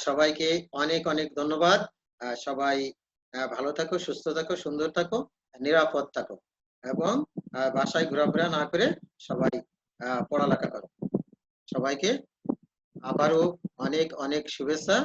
সবাইকে অনেক অনেক ধন্যবাদ। সবাই ভালো থাকো, সুস্থ থাকো, সুন্দর থাকো, নিরাপদ থাকো, এবং বাসায় ঘোরাফেরা না করে সবাই পড়ালেখা করো। সবাইকে আবারও অনেক অনেক শুভেচ্ছা।